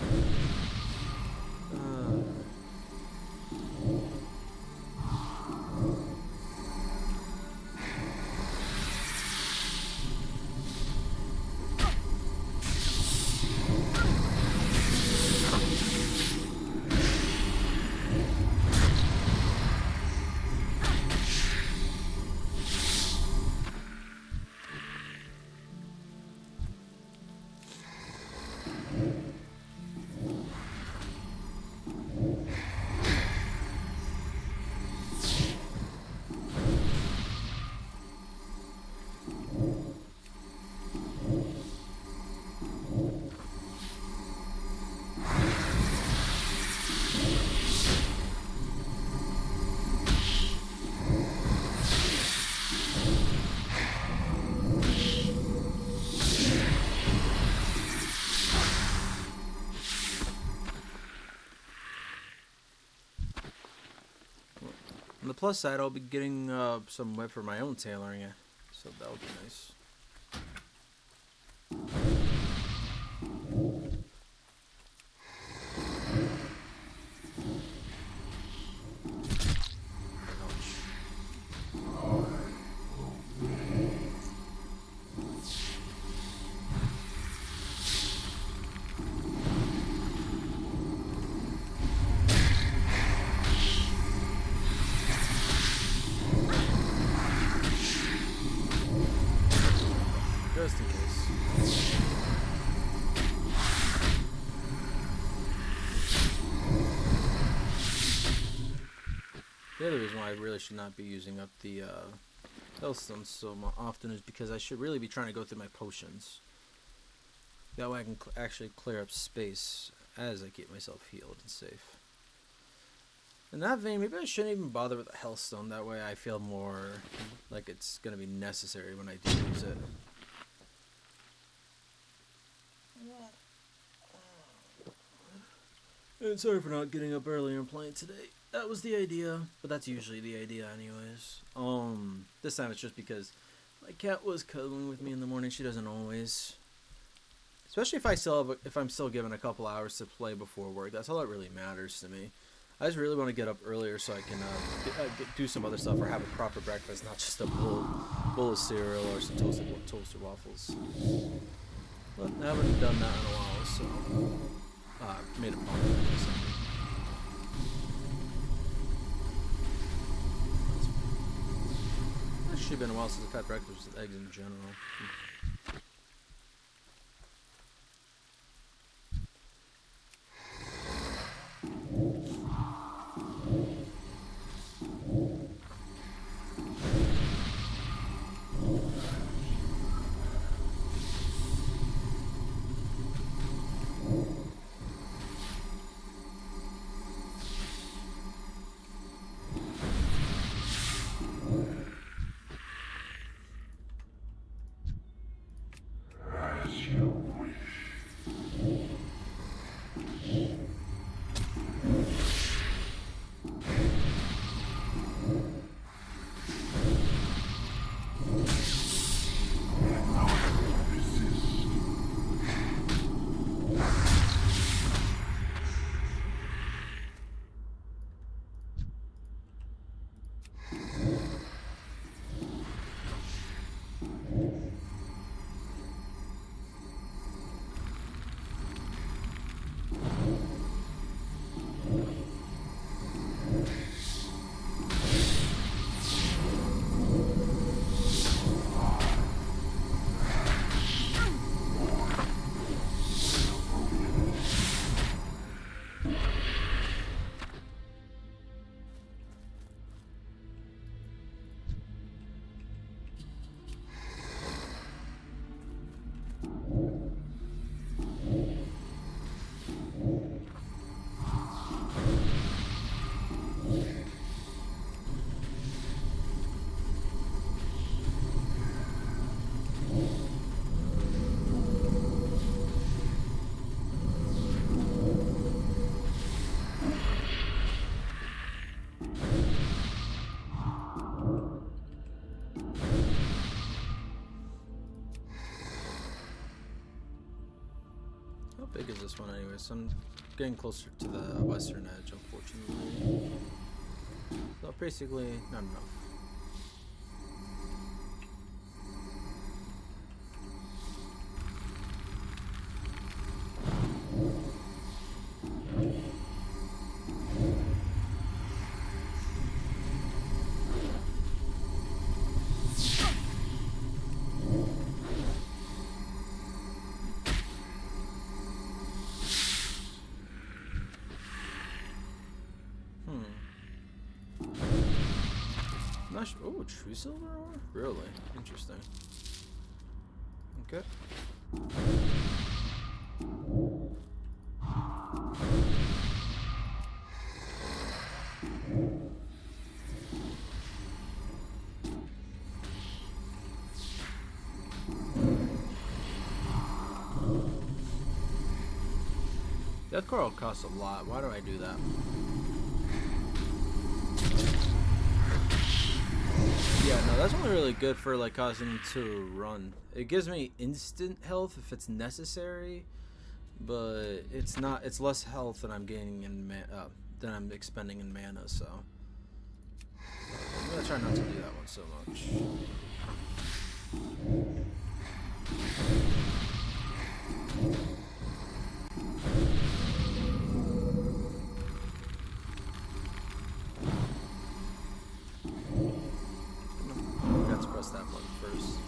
plus side, I'll be getting some web for my own tailoring, so that'll be nice. Just in case. The other reason why I really should not be using up the healthstones so often is because I should really be trying to go through my potions. That way I can actually clear up space as I keep myself healed and safe. In that vein, maybe I shouldn't even bother with the healthstone. That way I feel more like it's going to be necessary when I do use it. And sorry for not getting up earlier and playing today. That was the idea, but that's usually the idea anyways. This time it's just because my cat was cuddling with me in the morning. She doesn't always. Especially if I'm still given a couple hours to play before work. That's all that really matters to me. I just really want to get up earlier so I can do some other stuff or have a proper breakfast, not just a bowl of cereal or some toasted waffles. But I haven't done that in a while, so made a point. It's actually been a while since I've had breakfast with eggs in general. How big is this one anyways? I'm getting closer to the western edge, unfortunately. So basically, not enough. Oh, true silver ore? Really? Interesting. Okay. That coral costs a lot. Why do I do that? Yeah, no, that's only really good for like causing him to run. It gives me instant health if it's necessary, but it's not. It's less health than I'm gaining in than I'm expending in mana. So I'm gonna try not to do that one so much. I got to press that button first.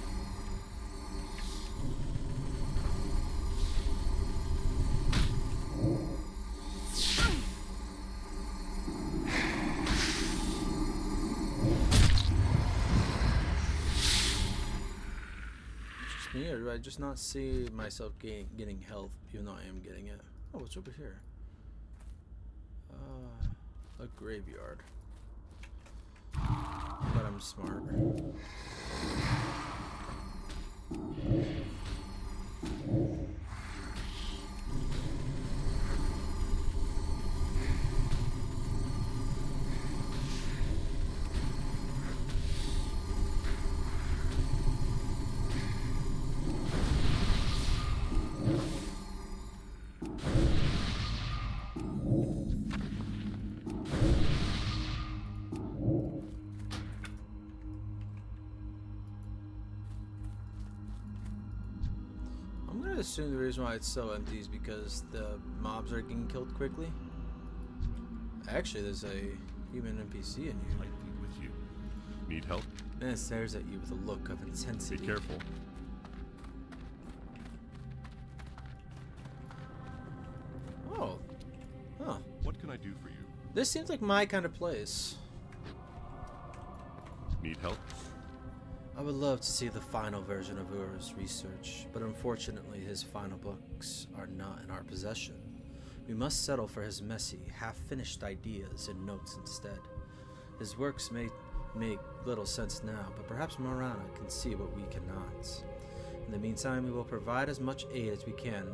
Just me, or do I just not see myself getting health, even though I am getting it? Oh, what's over here? A graveyard. But I'm smart. I assume the reason why it's so empty is because the mobs are getting killed quickly. Actually, there's a human NPC in here. Might be with you. Need help? And it stares at you with a look of intensity. Be careful. Oh. Huh. What can I do for you? This seems like my kind of place. Need help? I would love to see the final version of Ur's research, but unfortunately his final books are not in our possession. We must settle for his messy, half-finished ideas and notes instead. His works may make little sense now, but perhaps Morana can see what we cannot. In the meantime, we will provide as much aid as we can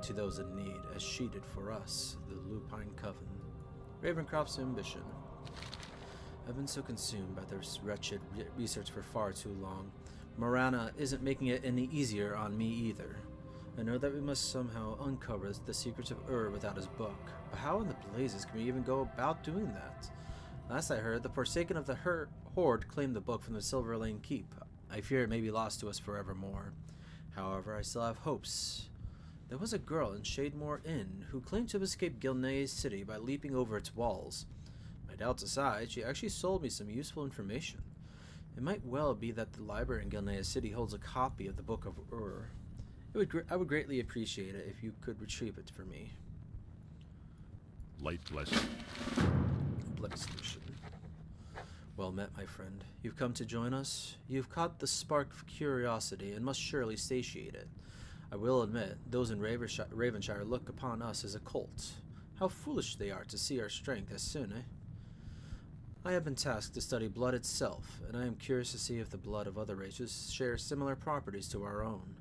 to those in need, as she did for us, the Lupine Coven. Ravencroft's ambition. I've been so consumed by this wretched research for far too long. Morana isn't making it any easier on me either. I know that we must somehow uncover the secrets of without his book, but how in the blazes can we even go about doing that? Last I heard, the Forsaken of the Horde claimed the book from the Silver Lane Keep. I fear it may be lost to us forevermore. However, I still have hopes. There was a girl in Shademore Inn who claimed to have escaped Gilneas City by leaping over its walls. My doubts aside, she actually sold me some useful information. It might well be that the library in Gilneas City holds a copy of the Book of I would greatly appreciate it if you could retrieve it for me. Light bless you. Blessed. Well met, my friend. You've come to join us. You've caught the spark of curiosity and must surely satiate it. I will admit, those in Ravenshire look upon us as a cult. How foolish they are to see our strength as soon, eh? I have been tasked to study blood itself, and I am curious to see if the blood of other races shares similar properties to our own.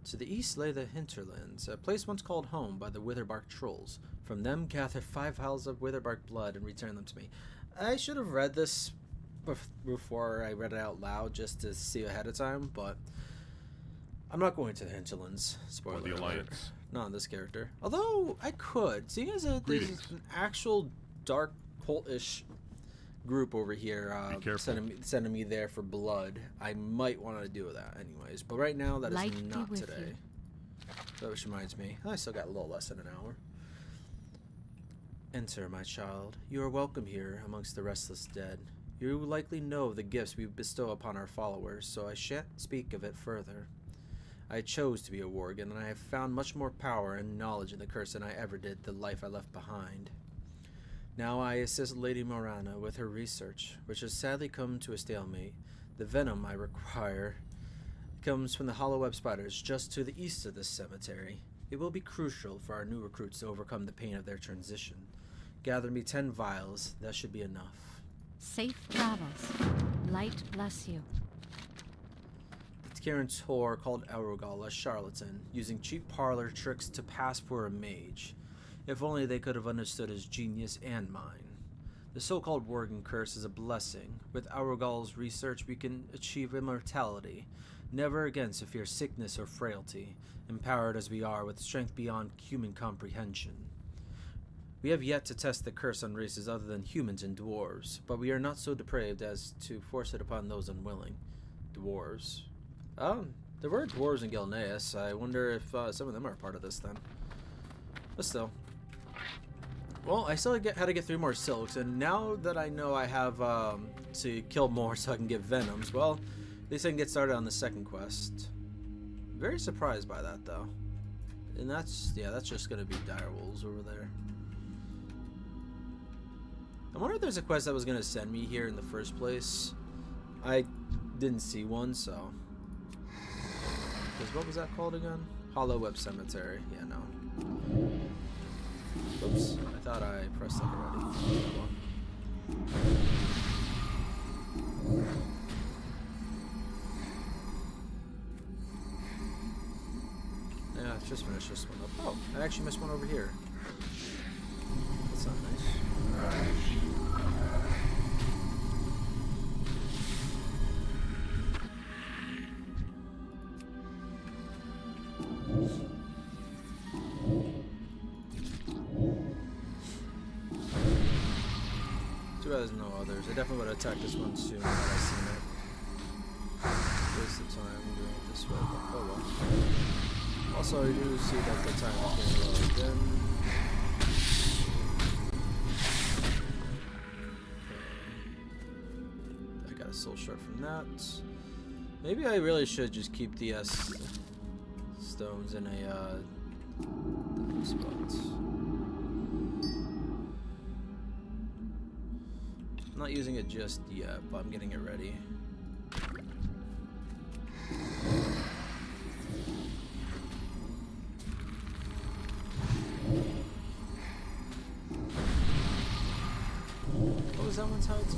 To the east lay the Hinterlands, a place once called home by the Witherbark Trolls. From them gather 5 vials of Witherbark blood and return them to me. I should have read this before I read it out loud just to see ahead of time, but I'm not going to the Hinterlands. Spoiler Or the alert. Alliance. Not on this character. Although, I could. Seeing as there's Greetings. an actual dark cult-ish group over here sending me there for blood, I might want to do that anyways. But right now, that is not today. So which reminds me, I still got a little less than an hour. Enter, my child. You are welcome here amongst the restless dead. You likely know the gifts we bestow upon our followers, so I shan't speak of it further. I chose to be a worgen, and I have found much more power and knowledge in the curse than I ever did the life I left behind. Now I assist Lady Morana with her research, which has sadly come to a stalemate. The venom I require comes from the hollow web spiders just to the east of this cemetery. It will be crucial for our new recruits to overcome the pain of their transition. Gather me 10 vials, that should be enough. Safe travels. Light bless you. The Karen Tor called Elrugal a charlatan, using cheap parlor tricks to pass for a mage. If only they could have understood his genius and mine. The so-called Worgen curse is a blessing. With Aurgal's research, we can achieve immortality, never again to fear sickness or frailty, empowered as we are with strength beyond human comprehension. We have yet to test the curse on races other than humans and dwarves, but we are not so depraved as to force it upon those unwilling. Dwarves. There were dwarves in Gilneas. I wonder if some of them are part of this then. But still. Well, I still had to get 3 more silks, and now that I know I have to kill more so I can get venoms, well, at least I can get started on the second quest. Very surprised by that, though. And that's just gonna be direwolves over there. I wonder if there's a quest that was gonna send me here in the first place. I didn't see one, so. Because what was that called again? Hollow Web Cemetery. Yeah, no. Oops, I thought I pressed that already. Yeah, let's just finish this one up. Oh, I actually missed one over here. That's not nice. Too bad there's no others. I definitely would have attacked this one soon had I seen it. Waste of time doing it this way, but oh well. Also, I do see that the time is getting low again. Okay. I got a soul shard from that. Maybe I really should just keep the stones in a different spot. I'm not using it just yet, but I'm getting it ready. What was that one tied to?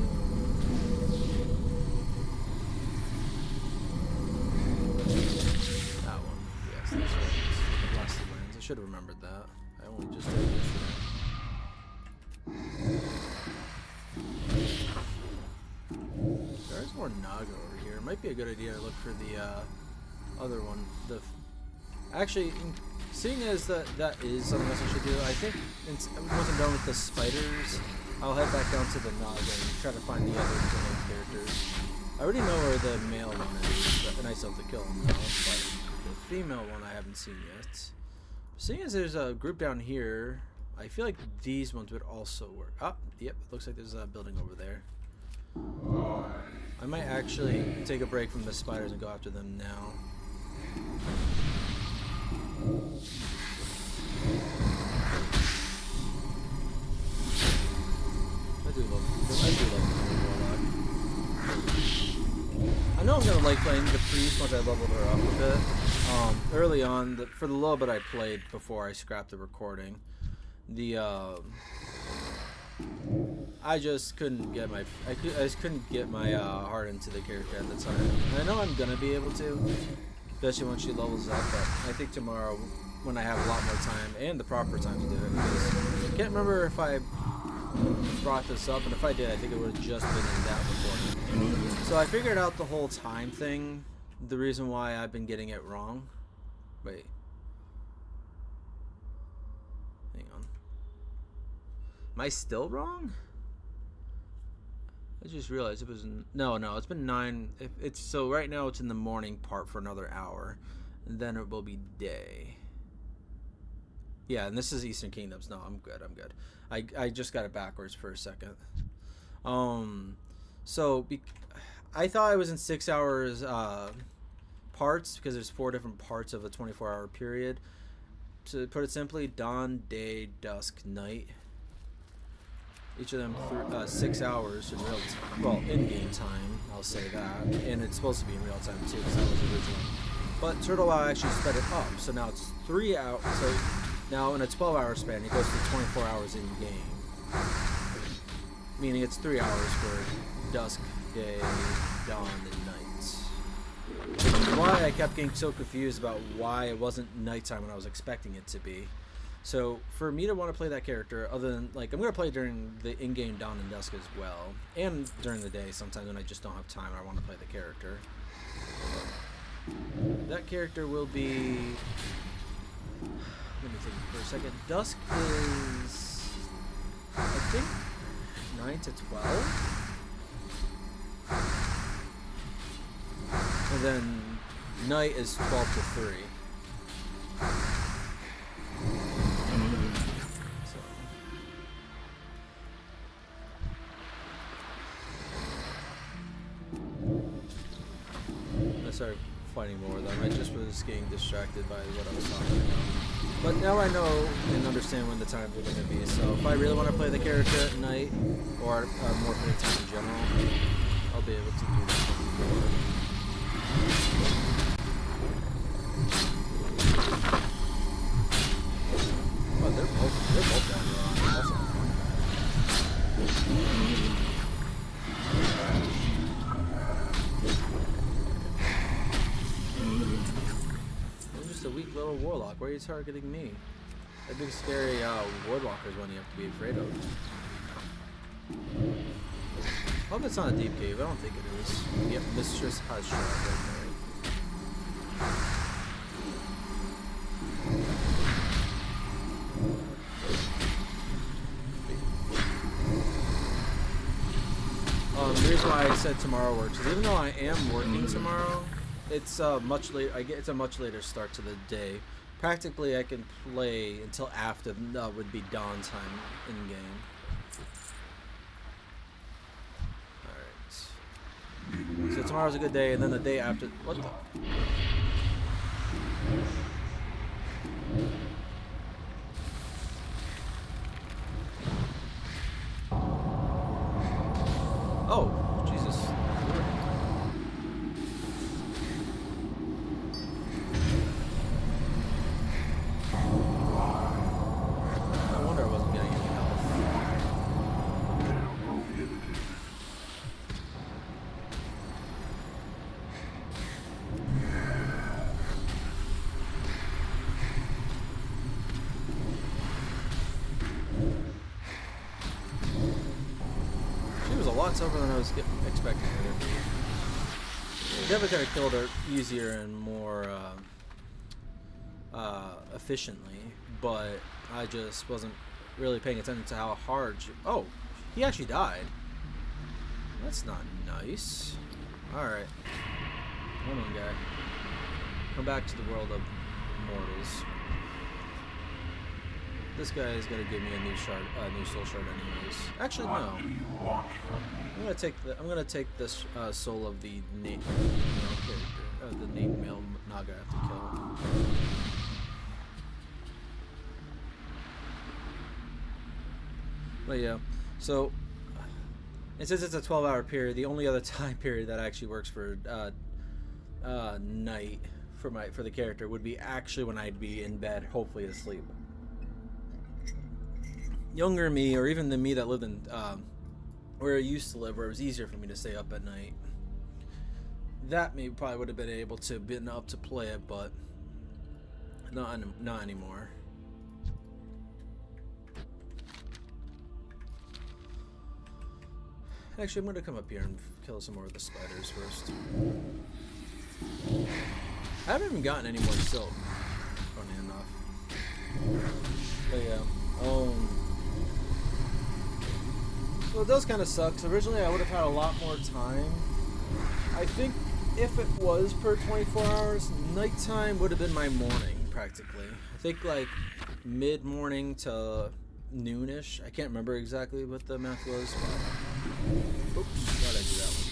That one. Yes, that's right. Blasted Lands. I should have remembered that. I only just did it yesterday. There's more Naga over here. It might be a good idea to look for the other one. Actually, seeing as that is something else I should do, I think once I'm done with the spiders, I'll head back down to the Naga and try to find the other main characters. I already know where the male one is, and I still have to kill him now, but the female one I haven't seen yet. Seeing as there's a group down here, I feel like these ones would also work. Ah, yep, it looks like there's a building over there. I might actually take a break from the spiders and go after them now. I do love Human Warlock. I know I'm gonna like playing the priest once I leveled her up a bit. Early on, for the little bit I played before I scrapped the recording, I just couldn't get my heart into the character at the time. And I know I'm gonna be able to, especially when she levels up. But I think tomorrow, when I have a lot more time and the proper time to do it, because I can't remember if I brought this up, and if I did, I think it would have just been in that recording. So I figured out the whole time thing, the reason why I've been getting it wrong. Wait. Hang on. Am I still wrong? I just realized it was no, it's been 9. So right now it's in the morning part for another hour, and then it will be day. Yeah, and this is Eastern Kingdoms. No, I'm good. I just got it backwards for a second. So I thought I was in 6 hours parts, because there's 4 different parts of a 24-hour period. To put it simply, dawn, day, dusk, night. Each of them 6 hours in real time. Well, in-game time, I'll say that. And it's supposed to be in real time too, because that was original. But Turtle Wow actually sped it up, so now it's 3 hours. So now in a 12-hour span, it goes to 24 hours in-game. Meaning it's 3 hours for dusk, day, dawn, and night. Why I kept getting so confused about why it wasn't nighttime when I was expecting it to be. So for me to want to play that character, other than like I'm gonna play during the in-game dawn and dusk as well, and during the day sometimes when I just don't have time, I want to play the character. That character will be. Let me think for a second. Dusk is, I think, 9 to 12. And then night is 12 to 3. I started fighting more of them. I just was getting distracted by what I was talking about. But now I know and understand when the times are going to be. So if I really want to play the character at night, or more for the time in general, I'll be able to do that before. Oh, they're both down here. Awesome. I'm just a weak little warlock. Why are you targeting me? That big scary woodwalker is one you have to be afraid of. I hope it's not a deep cave. I don't think it is. Yep, Mistress has shot right there. The reason why I said tomorrow works is even though I am working tomorrow, it's much later. It's a much later start to the day. Practically, I can play until after would be dawn time in game. All right. So tomorrow's a good day, and then the day after. What the? Oh, Jesus. No wonder I wasn't getting any health. A lot tougher than I was expecting her to be. Definitely could have killed her easier and more efficiently, but I just wasn't really paying attention to how hard she... Oh, he actually died. That's not nice. Alright. Come on, guy. Come back to the world of mortals. This guy is gonna give me a new shard, new soul shard, anyways. Actually, no. I'm gonna take this soul of the male character, the named male Naga I have to kill. But yeah, so and since it's a 12-hour period, the only other time period that actually works for night for the character would be actually when I'd be in bed, hopefully asleep. Younger me, or even the me that lived in where I used to live, where it was easier for me to stay up at night, that maybe probably would have been able to been up to play it, but not anymore. Actually, I'm gonna come up here and kill some more of the spiders first. I haven't even gotten any more silk, funny enough. But yeah, well, it does kind of suck. So originally, I would have had a lot more time. I think if it was per 24 hours, nighttime would have been my morning, practically. I think like mid-morning to noonish. I can't remember exactly what the math was. But... Oops, why'd I do that one?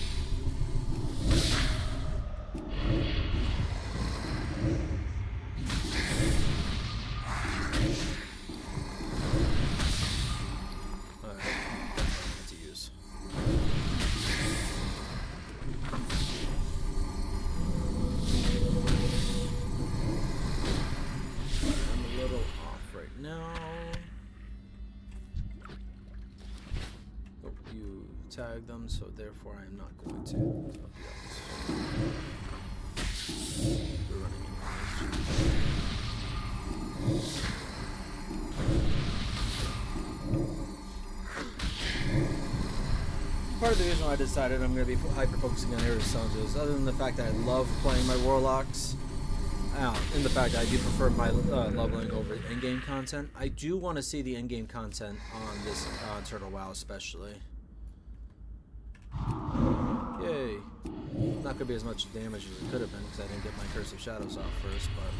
Tag them, so therefore I am not going to. We're running in range. reason why I decided I'm going to be hyper-focusing on Arisandra is other than the fact that I love playing my Warlocks, and the fact that I do prefer my leveling over in-game content. I do want to see the in-game content on this Turtle WoW especially. Yay. Not going to be as much damage as it could have been because I didn't get my Curse of Shadows off first, but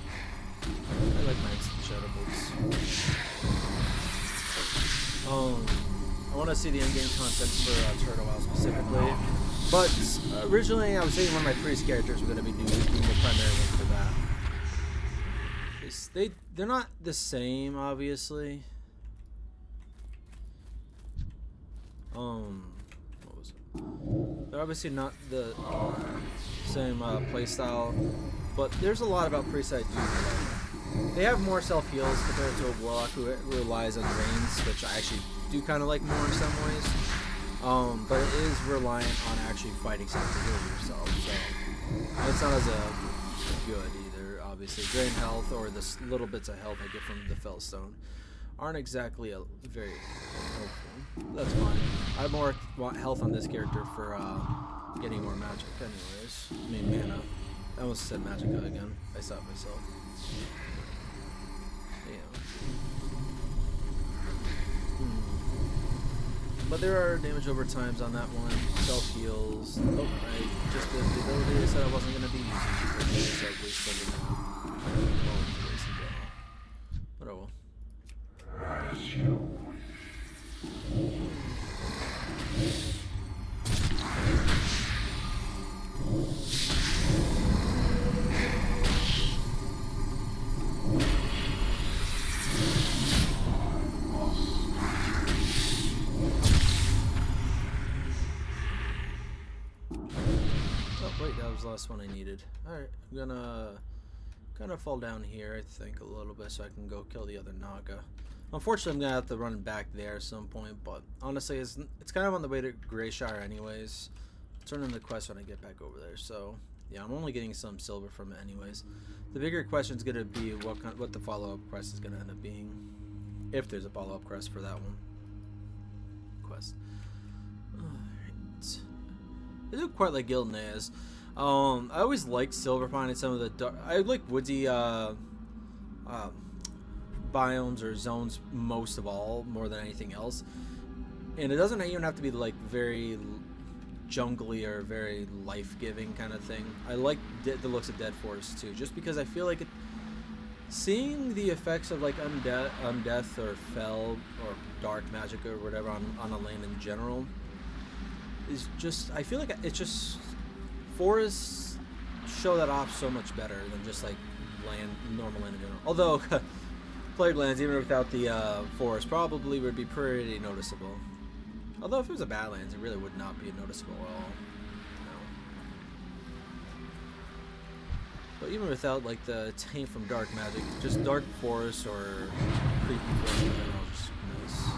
I like my instant Shadow Boots. I want to see the in-game content for Turtle WoW specifically, but originally I was thinking one of my priest characters were going to be doing the primary one for that. They're not the same, obviously. What was it? They're obviously not the same playstyle, but there's a lot about priests I do like. They have more self-heals compared to a Warlock who relies on reigns, which I actually do kind of like more in some ways. But it is reliant on actually fighting something to heal yourself, so it's not as good either. Obviously, drain health or the little bits of health I get from the Fellstone aren't exactly very helpful. That's fine. I more want health on this character for getting more magic, anyways. I mean mana. I almost said magicka again. I stopped myself. But there are damage over times on that one. Self heals. Oh, I just did the ability I said I wasn't going to be using. So I wasted it now. But oh well. That was the last one I needed. Alright, I'm gonna kind of fall down here, I think, a little bit so I can go kill the other Naga. Unfortunately, I'm gonna have to run back there at some point, but honestly, it's kind of on the way to Greyshire anyways. I'll turn in the quest when I get back over there, so yeah, I'm only getting some silver from it anyways. The bigger question is gonna be what the follow-up quest is gonna end up being, if there's a follow-up quest for that one. Alright. I do quite like Gilneas. I always liked Silverpine and some of the I like woodsy biomes or zones most of all, more than anything else. And it doesn't even have to be like very jungly or very life-giving kind of thing. I like the looks of Dead Forest too, just because I feel like seeing the effects of like undeath or fell or dark magic or whatever on a land in general is just, I feel like it's just, forests show that off so much better than just like normal land in general. Although plague lands, even without the forest, probably would be pretty noticeable. Although if it was a Badlands, it really would not be noticeable at all. No. But even without like the taint from dark magic, just dark forest or creepy forest in general, just nice.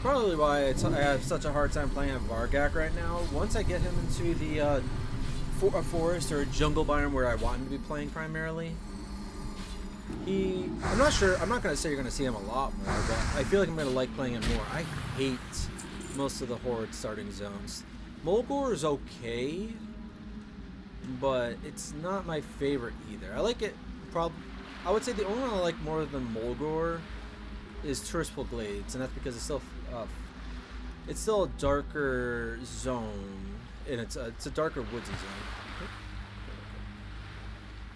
Probably why I have such a hard time playing at Vargak right now. Once I get him into the a forest or a jungle biome where I want him to be playing primarily, I'm not sure. I'm not gonna say you're gonna see him a lot more, but I feel like I'm gonna like playing him more. I hate most of the horde starting zones. Mulgore is okay, but it's not my favorite either. I like it. I would say the only one I like more than Mulgore is Touristful Glades, and that's because it's still a darker zone, and it's a darker woodsy zone.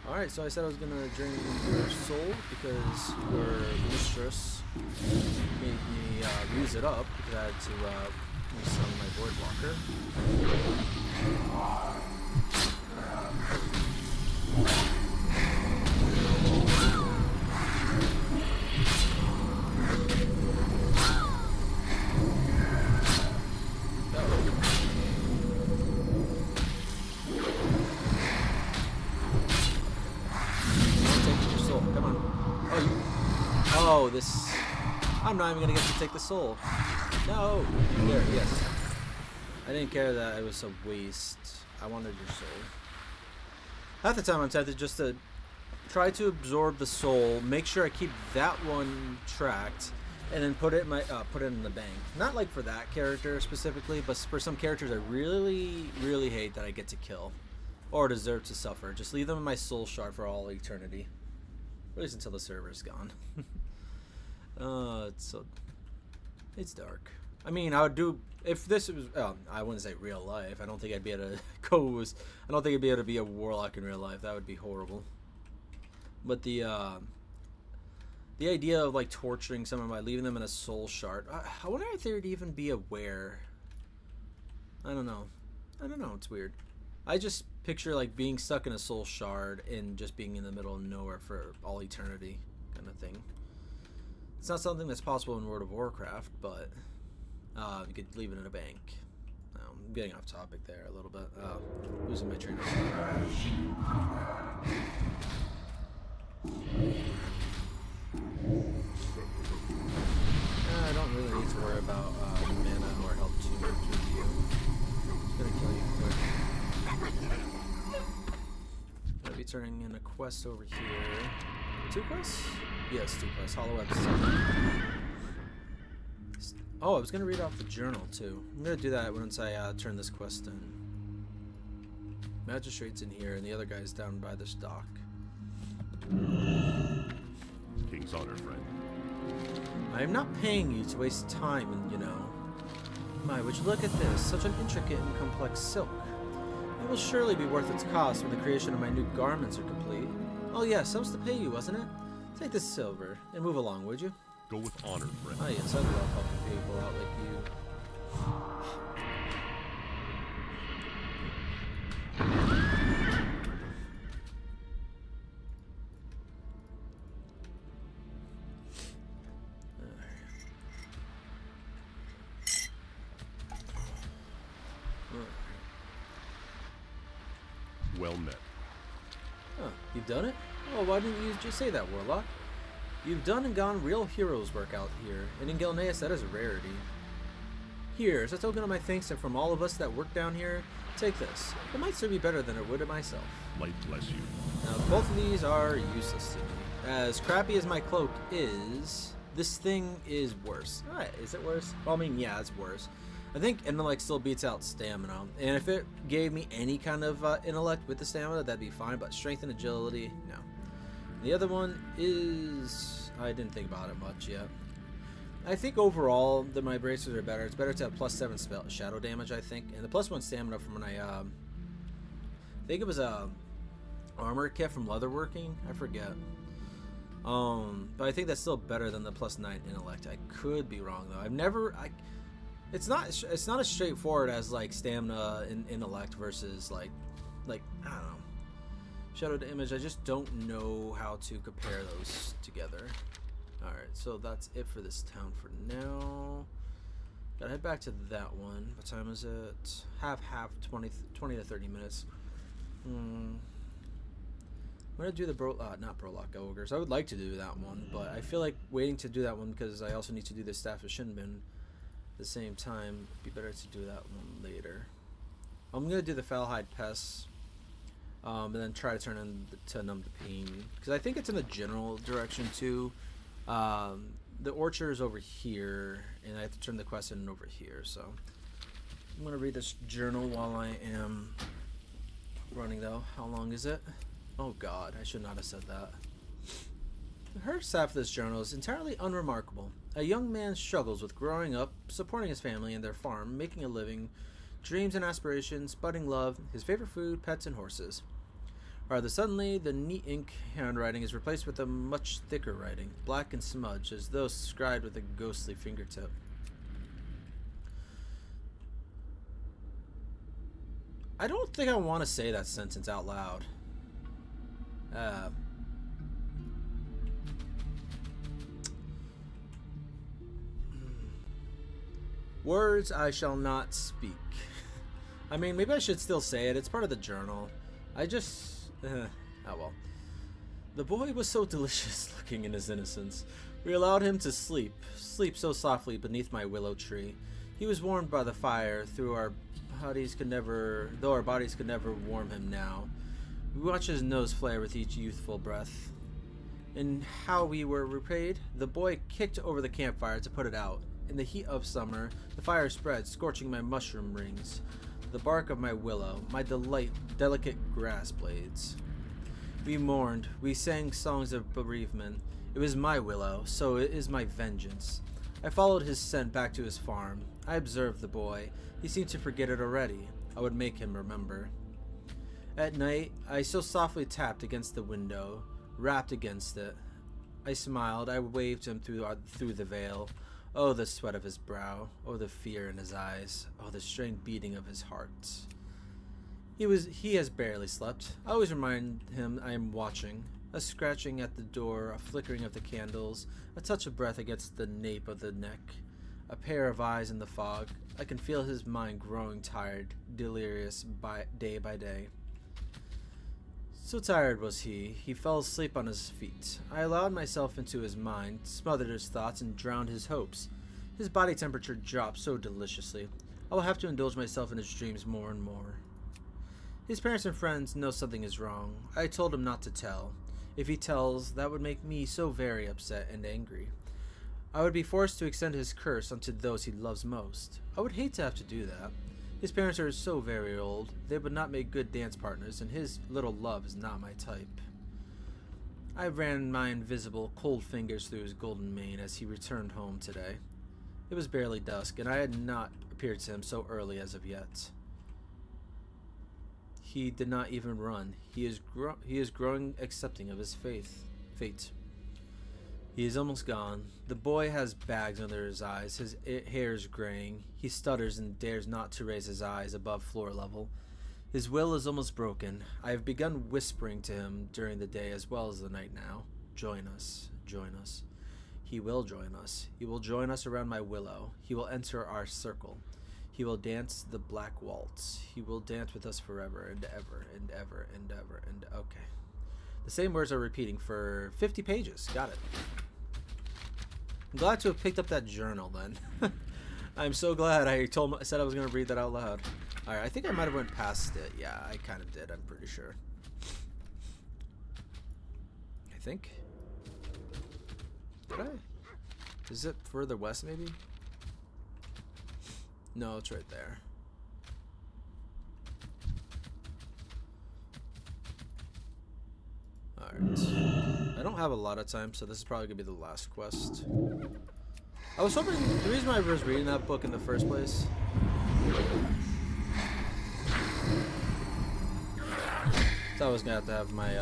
Alright, so I said I was gonna drain your soul because your mistress made me use it up because I had to summon my Void Walker. Oh, this... I'm not even going to get to take the soul. No! There, yes. I didn't care that it was a waste. I wanted your soul. Half the time I'm tempted just to try to absorb the soul, make sure I keep that one tracked, and then put it in my put it in the bank. Not like for that character specifically, but for some characters I really hate that I get to kill or deserve to suffer. Just leave them in my soul shard for all eternity, at least until the server's gone. It's dark. I mean, I would do if this was. I wouldn't say real life. I don't think I'd be able to go. I don't think I'd be able to be a warlock in real life. That would be horrible. But the idea of like torturing someone by leaving them in a soul shard. I wonder if they would even be aware. I don't know. It's weird. I just picture like being stuck in a soul shard and just being in the middle of nowhere for all eternity, kind of thing. It's not something that's possible in World of Warcraft, but you could leave it in a bank. I'm getting off topic there a little bit. Losing my train of thought. I don't really need to worry about mana or health too much with you. It's gonna kill you quick. Gonna be turning in a quest over here. 2 quests? Yes, 2 quests. Hollow episode. Oh, I was gonna read off the journal too. I'm gonna do that once I turn this quest in. Magistrate's in here, and the other guy's down by this dock. King's honor, friend. I am not paying you to waste time, and you know. My, would you look at this? Such an intricate and complex silk. It will surely be worth its cost when the creation of my new garments are complete. Oh yes, I was to pay you, wasn't it? Take this silver and move along, would you? Go with honor, friend. Oh yes, I love helping people out like you. Well met. Huh, you've done it? Oh, why didn't you just say that, Warlock? You've done and gone real heroes work out here, and in Gilneas that is a rarity. Here, as a token of my thanks and from all of us that work down here, take this. It might still be better than it would to myself. Light bless you. Now, both of these are useless to me. As crappy as my cloak is, this thing is worse. Alright, is it worse? Well, I mean, yeah, it's worse. I think intellect still beats out stamina, and if it gave me any kind of intellect with the stamina, that'd be fine, but strength and agility, no. The other one is... I didn't think about it much yet. I think overall that my bracers are better. It's better to have +7 spell shadow damage, I think, and the +1 stamina from when I think it was a armor kit from leatherworking. I forget. But I think that's still better than the +9 intellect. I could be wrong though. I've never. It's not as straightforward as like stamina and intellect versus like I don't know. Shadow damage, I just don't know how to compare those together. Alright, so that's it for this town for now. Gotta head back to that one. What time is it? Half, 20 to 30 minutes. I'm gonna do the not Brolock Ogres. I would like to do that one, but I feel like waiting to do that one because I also need to do the Staff of Shinbin at the same time. It'd be better to do that one later. I'm gonna do the Falhide Pests. And then try to turn into Numb the Pain, because I think it's in the general direction too. The orchard is over here, and I have to turn the quest in over here. So I'm gonna read this journal while I am running, though. How long is it? Oh God, I should not have said that. The first half of this journal is entirely unremarkable. A young man struggles with growing up, supporting his family and their farm, making a living, dreams and aspirations, budding love, his favorite food, pets, and horses. Rather suddenly, the neat ink handwriting is replaced with a much thicker writing, black and smudged, as though scribed with a ghostly fingertip. I don't think I want to say that sentence out loud. Words I shall not speak. I mean, maybe I should still say it. It's part of the journal. I just... oh well. The boy was so delicious looking in his innocence. We allowed him to sleep so softly beneath my willow tree. He was warmed by the fire, though our bodies could never warm him now. We watched his nose flare with each youthful breath. And how we were repaid? The boy kicked over the campfire to put it out. In the heat of summer, the fire spread, scorching my mushroom rings, the bark of my willow, my delicate grass blades. We mourned, we sang songs of bereavement. It was my willow, so it is my vengeance. I followed his scent back to his farm. I observed the boy. He seemed to forget it already. I would make him remember. At night, I so softly tapped against the window, rapped against it. I smiled. I waved him through the veil. Oh, the sweat of his brow. Oh, the fear in his eyes. Oh, the strained beating of his heart. He has barely slept. I always remind him I am watching. A scratching at the door, a flickering of the candles, a touch of breath against the nape of the neck, a pair of eyes in the fog. I can feel his mind growing tired, delirious day by day. So tired was he fell asleep on his feet. I allowed myself into his mind, smothered his thoughts, and drowned his hopes. His body temperature dropped so deliciously. I will have to indulge myself in his dreams more and more. His parents and friends know something is wrong. I told him not to tell. If he tells, that would make me so very upset and angry. I would be forced to extend his curse onto those he loves most. I would hate to have to do that. His parents are so very old, they would not make good dance partners, and his little love is not my type. I ran my invisible, cold fingers through his golden mane as he returned home today. It was barely dusk, and I had not appeared to him so early as of yet. He did not even run. He is growing accepting of his fate. He is almost gone. The boy has bags under his eyes. His hair is graying. He stutters and dares not to raise his eyes above floor level. His will is almost broken. I have begun whispering to him during the day as well as the night now. Join us. Join us. He will join us. He will join us around my willow. He will enter our circle. He will dance the black waltz. He will dance with us forever and ever and ever and ever and... Okay. The same words are repeating for 50 pages. Got it. I'm glad to have picked up that journal then. I'm so glad I said I was going to read that out loud. Alright, I think I might have went past it. Yeah, I kind of did. I'm pretty sure. I think. Did I? Is it further west maybe? No, it's right there. Alright. I don't have a lot of time, so this is probably going to be the last quest. I was hoping, the reason why I was reading that book in the first place, I thought I was going to have my,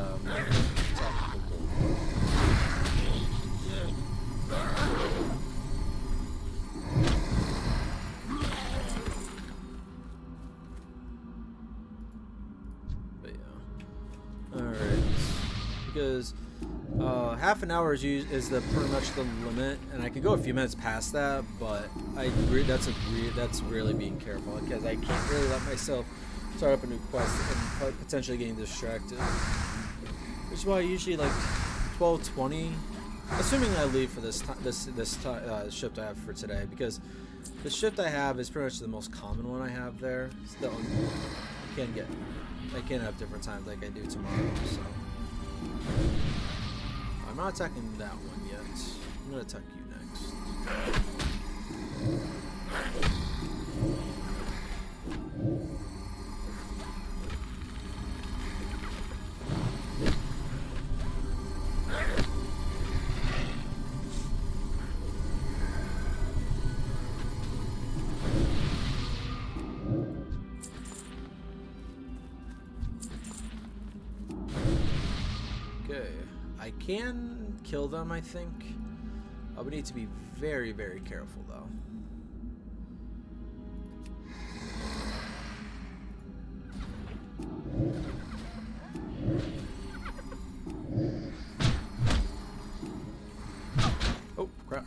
but yeah. Alright. Because half an hour is the pretty much the limit, and I can go a few minutes past that, but that's really being careful because I can't really let myself start up a new quest and potentially getting distracted. Which is why I usually like 12:20, assuming I leave for this shift I have for today, because the shift I have is pretty much the most common one I have there. Still, I can't have different times like I do tomorrow. So. I'm not attacking that one yet. I'm gonna attack you next. I can kill them, I think. I would need to be very, very careful, though. Oh, crap.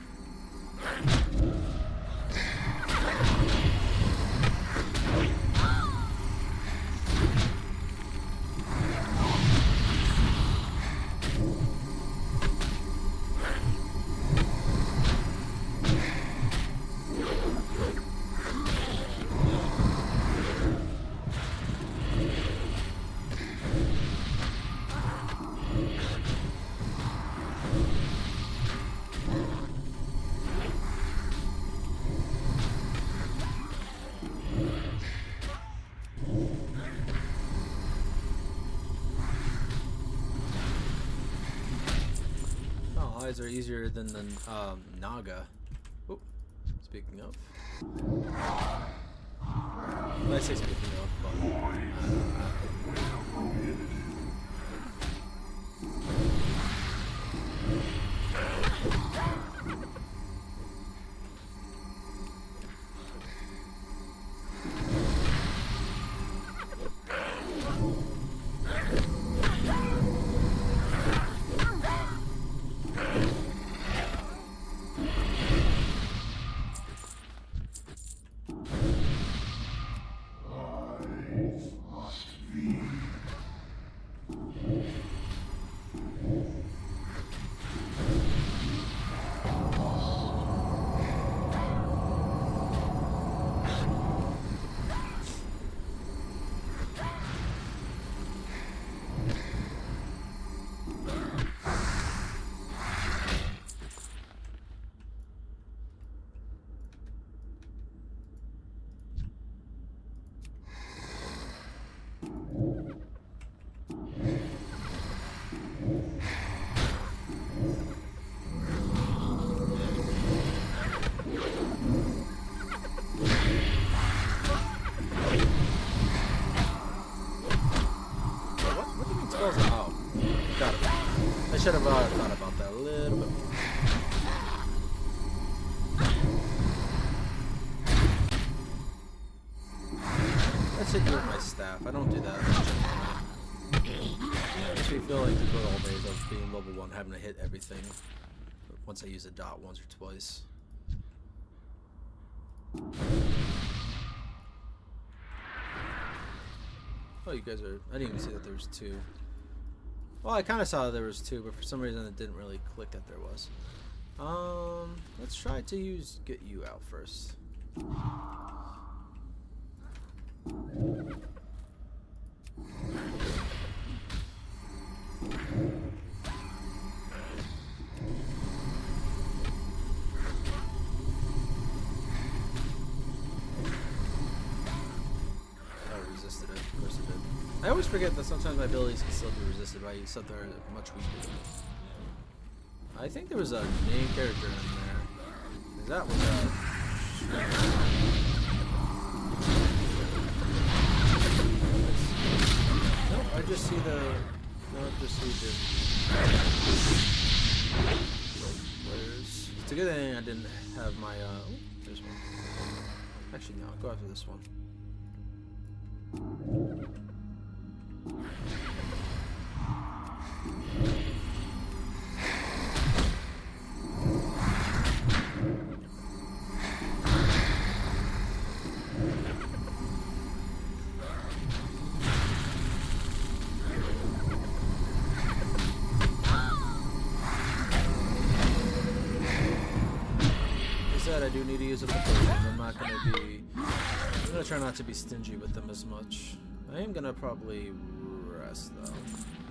Flies are easier than the Naga. Oh, speaking of. Well, I say speaking of, but... Oh, got it. I should have thought about that a little bit more. Let's hit you with my staff. I don't do that. It makes me feel like the good old days of being level 1, having to hit everything once I use a dot once or twice. Oh, you guys are... I didn't even see that there was 2. Well, I kind of saw there was 2, but for some reason it didn't really click that there was. Let's try to get you out first. I always forget that sometimes my abilities can still be resisted by stuff that are much weaker. I think there was a main character in there. 'Cause that was Nope, I just see the... No, just see the... Where's... It's a good thing I didn't have my... Oh, there's one. Actually, no, I'll go after this one. I do need to use up the potions. I'm not going to be... I'm going to try not to be stingy with them as much. I am going to probably rest, though.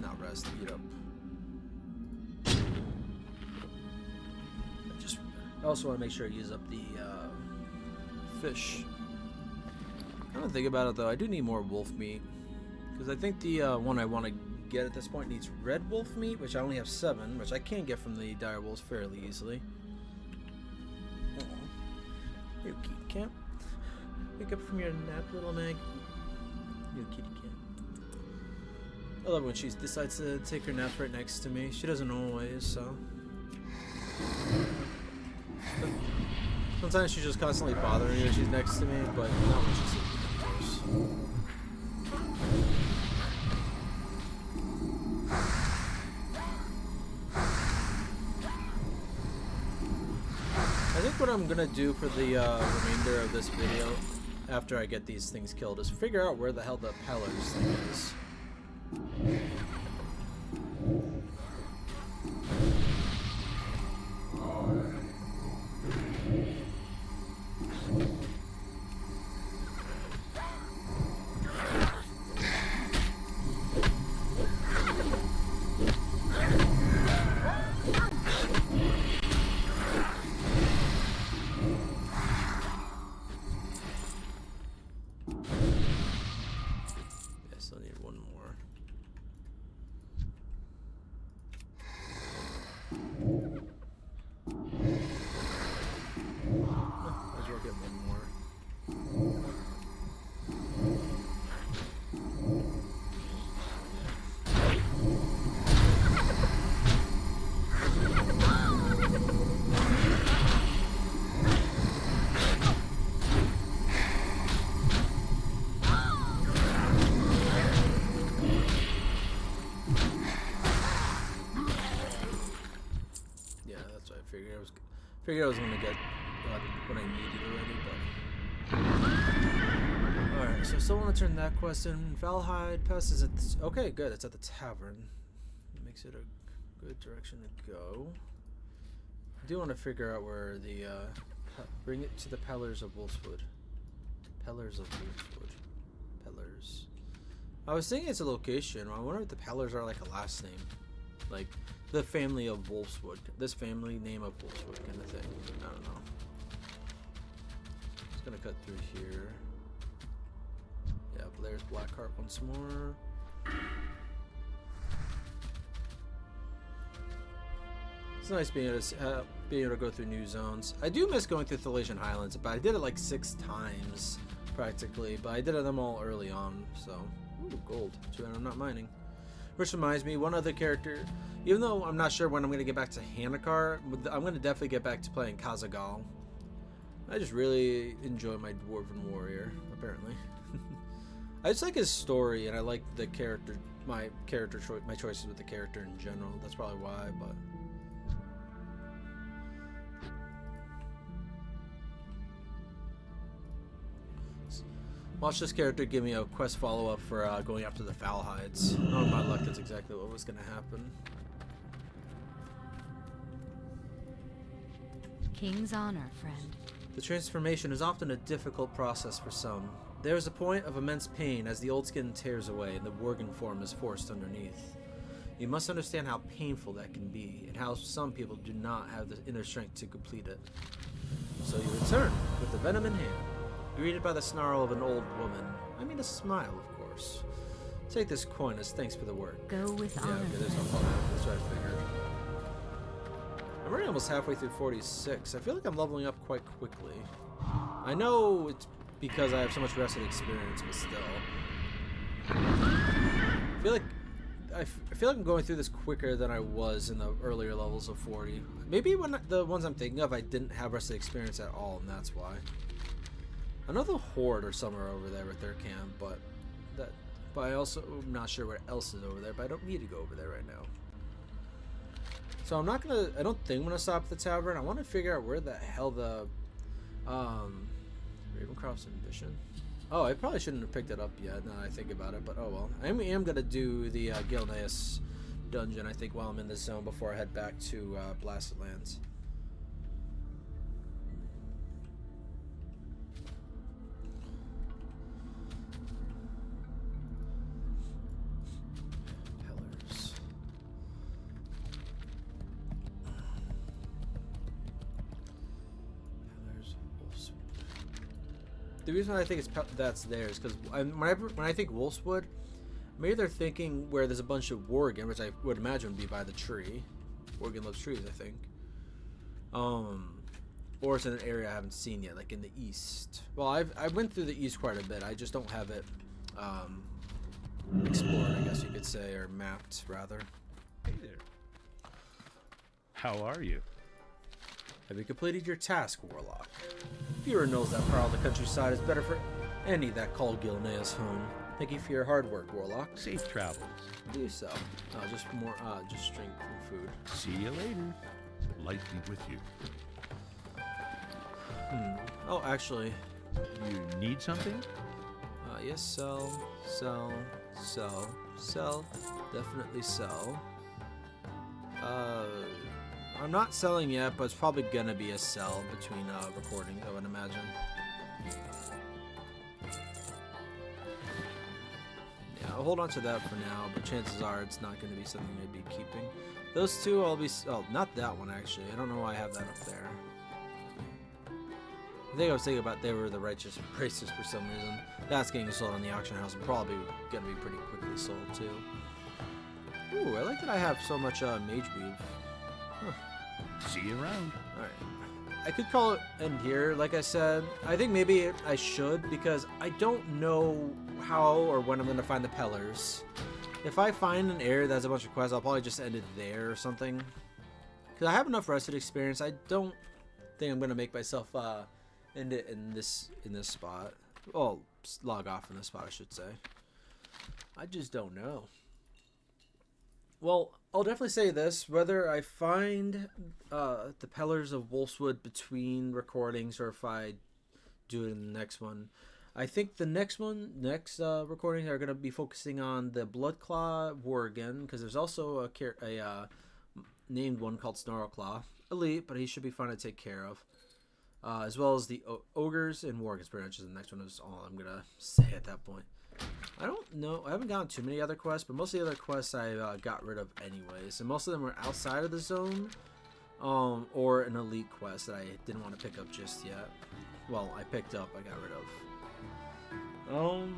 Not rest, eat up. I also want to make sure I use up the fish. I don't think about it, though. I do need more wolf meat. Because I think the one I want to get at this point needs red wolf meat, which I only have 7, which I can get from the dire wolves fairly easily. You kitty cat. Wake up from your nap, little Meg. You kitty cat. I love when she decides to take her nap right next to me. She doesn't always, so. Sometimes she's just constantly bothering you when she's next to me, but not when she's sleeping, of course. I think what I'm gonna do for the remainder of this video, after I get these things killed, is figure out where the hell the Peller's thing is. Figured I was gonna get what I needed already, but alright, so I still want to turn that quest in. Valhide Pest is at okay, good, it's at the tavern. It makes it a good direction to go. I do want to figure out where the bring it to the Pillars of Wolfswood. Pillars of Wolfswood. Pillars. I was thinking it's a location. I wonder if the Pillars are like a last name. Like the family of Wolfswood. This family name of Wolfswood kind of thing. I don't know. Just gonna cut through here. Yeah, there's Blackheart once more. It's nice being able to go through new zones. I do miss going through Thalian Highlands, but I did it like 6 times practically. But I did them all early on, so ooh, gold. Too bad I'm not mining. Which reminds me, one other character. Even though I'm not sure when I'm going to get back to Hanakar, I'm going to definitely get back to playing Kazagal. I just really enjoy my Dwarven Warrior, apparently. I just like his story, and I like the character, my choices with the character in general. That's probably why, but. Watch this character give me a quest follow-up for going after the Foul Hides. Oh my luck, that's exactly what was going to happen. King's honor, friend. The transformation is often a difficult process for some. There is a point of immense pain as the old skin tears away and the Worgen form is forced underneath. You must understand how painful that can be, and how some people do not have the inner strength to complete it. So you return, with the venom in hand. Greeted by the snarl of an old woman. I mean a smile, of course. Take this coin as thanks for the work. Go with honor. Okay, there's no fall down. That's what I figured. I'm already almost halfway through 46. I feel like I'm leveling up quite quickly. I know it's because I have so much rested experience, but still. I feel like I'm going through this quicker than I was in the earlier levels of 40. Maybe when the ones I'm thinking of, I didn't have rested experience at all, and that's why. I know the Horde are somewhere over there with their camp, but I also am not sure what else is over there, but I don't need to go over there right now. So I don't think I'm gonna stop at the tavern. I want to figure out where the hell the Ravencroft's ambition. Oh, I probably shouldn't have picked it up yet now that I think about it, but oh well. I am gonna do the Gilneas dungeon, I think, while I'm in this zone before I head back to Blasted Lands. The reason I think that's there is because when I think Wolfswood, maybe they're thinking where there's a bunch of Worgen, which I would imagine would be by the tree. Worgen loves trees, I think. Or it's in an area I haven't seen yet, like in the east. Well, I went through the east quite a bit. I just don't have it explored, I guess you could say, or mapped rather. Hey there. How are you? Have you completed your task, Warlock? Fewer knows that prowl the countryside is better for any that call Gilneas home. Thank you for your hard work, Warlock. Safe travels. Do so. Just drink and food. See you later. Light be with you. Oh, actually. You need something? Yes, sell. Definitely sell. I'm not selling yet, but it's probably gonna be a sell between recordings, I would imagine. Yeah, I'll hold on to that for now, but chances are it's not gonna be something I'd be keeping. Those two I'll be... Oh, not that one, actually. I don't know why I have that up there. I think I was thinking about they were the righteous races for some reason. That's getting sold on the auction house and probably gonna be pretty quickly sold, too. Ooh, I like that I have so much mage weave. Huh. See you around. Alright. I could call it end here, like I said. I think maybe I should, because I don't know how or when I'm going to find the Pillars. If I find an area that has a bunch of quests, I'll probably just end it there or something. Because I have enough rested experience. I don't think I'm going to make myself end it in this spot. Well, log off in this spot, I should say. I just don't know. Well, I'll definitely say this: whether I find the Pillars of Wolfswood between recordings, or if I do it in the next one, I think the next recordings are going to be focusing on the Bloodclaw Worgen, because there's also a named one called Snarlclaw, elite, but he should be fun to take care of, as well as the Ogres and Worgens. Pretty much the next one is all I'm gonna say at that point. I don't know. I haven't gotten too many other quests, but most of the other quests I got rid of anyways, and most of them were outside of the zone, or an elite quest that I didn't want to pick up just yet. Well, I picked up, I got rid of.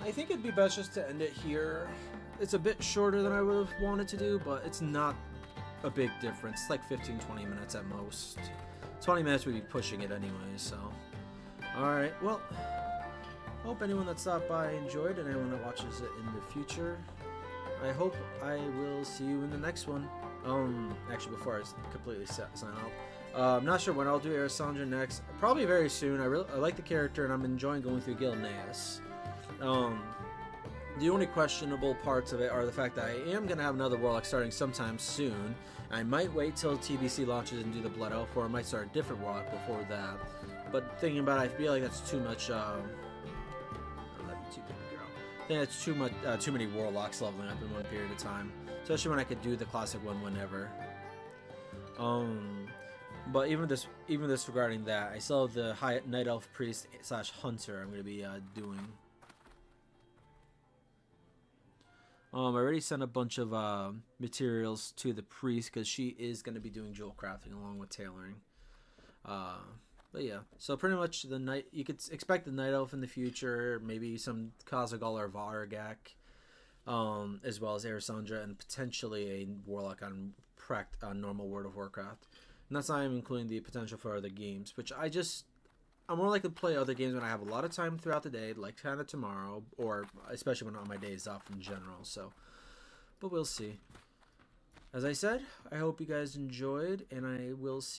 I think it'd be best just to end it here. It's a bit shorter than I would have wanted to do, but it's not a big difference. It's like 15-20 minutes at most. 20 minutes would be pushing it anyway, so. Alright, well, hope anyone that stopped by enjoyed, and anyone that watches it in the future. I hope I will see you in the next one. Actually, before I completely sign out, I'm not sure when I'll do Arisandra next. Probably very soon. I like the character, and I'm enjoying going through Gilneas. The only questionable parts of it are the fact that I am going to have another Warlock starting sometime soon. I might wait till TBC launches and do the Blood Elf, or I might start a different Warlock before that. But thinking about it, I feel like that's too much. I think that's too many Warlocks leveling up in one period of time, especially when I could do the classic one whenever. But even disregarding that, I still have the High Night Elf Priest / Hunter I'm going to be doing. I already sent a bunch of materials to the priest because she is going to be doing jewel crafting along with tailoring. But yeah, so pretty much the night you could expect the Night Elf in the future, maybe some Kazagul or Varagak, as well as Arisandra, and potentially a Warlock on normal World of Warcraft. And that's not even including the potential for other games, which I'm more likely to play other games when I have a lot of time throughout the day, like kind of tomorrow, or especially when on my days off in general. So, but we'll see. As I said, I hope you guys enjoyed, and I will see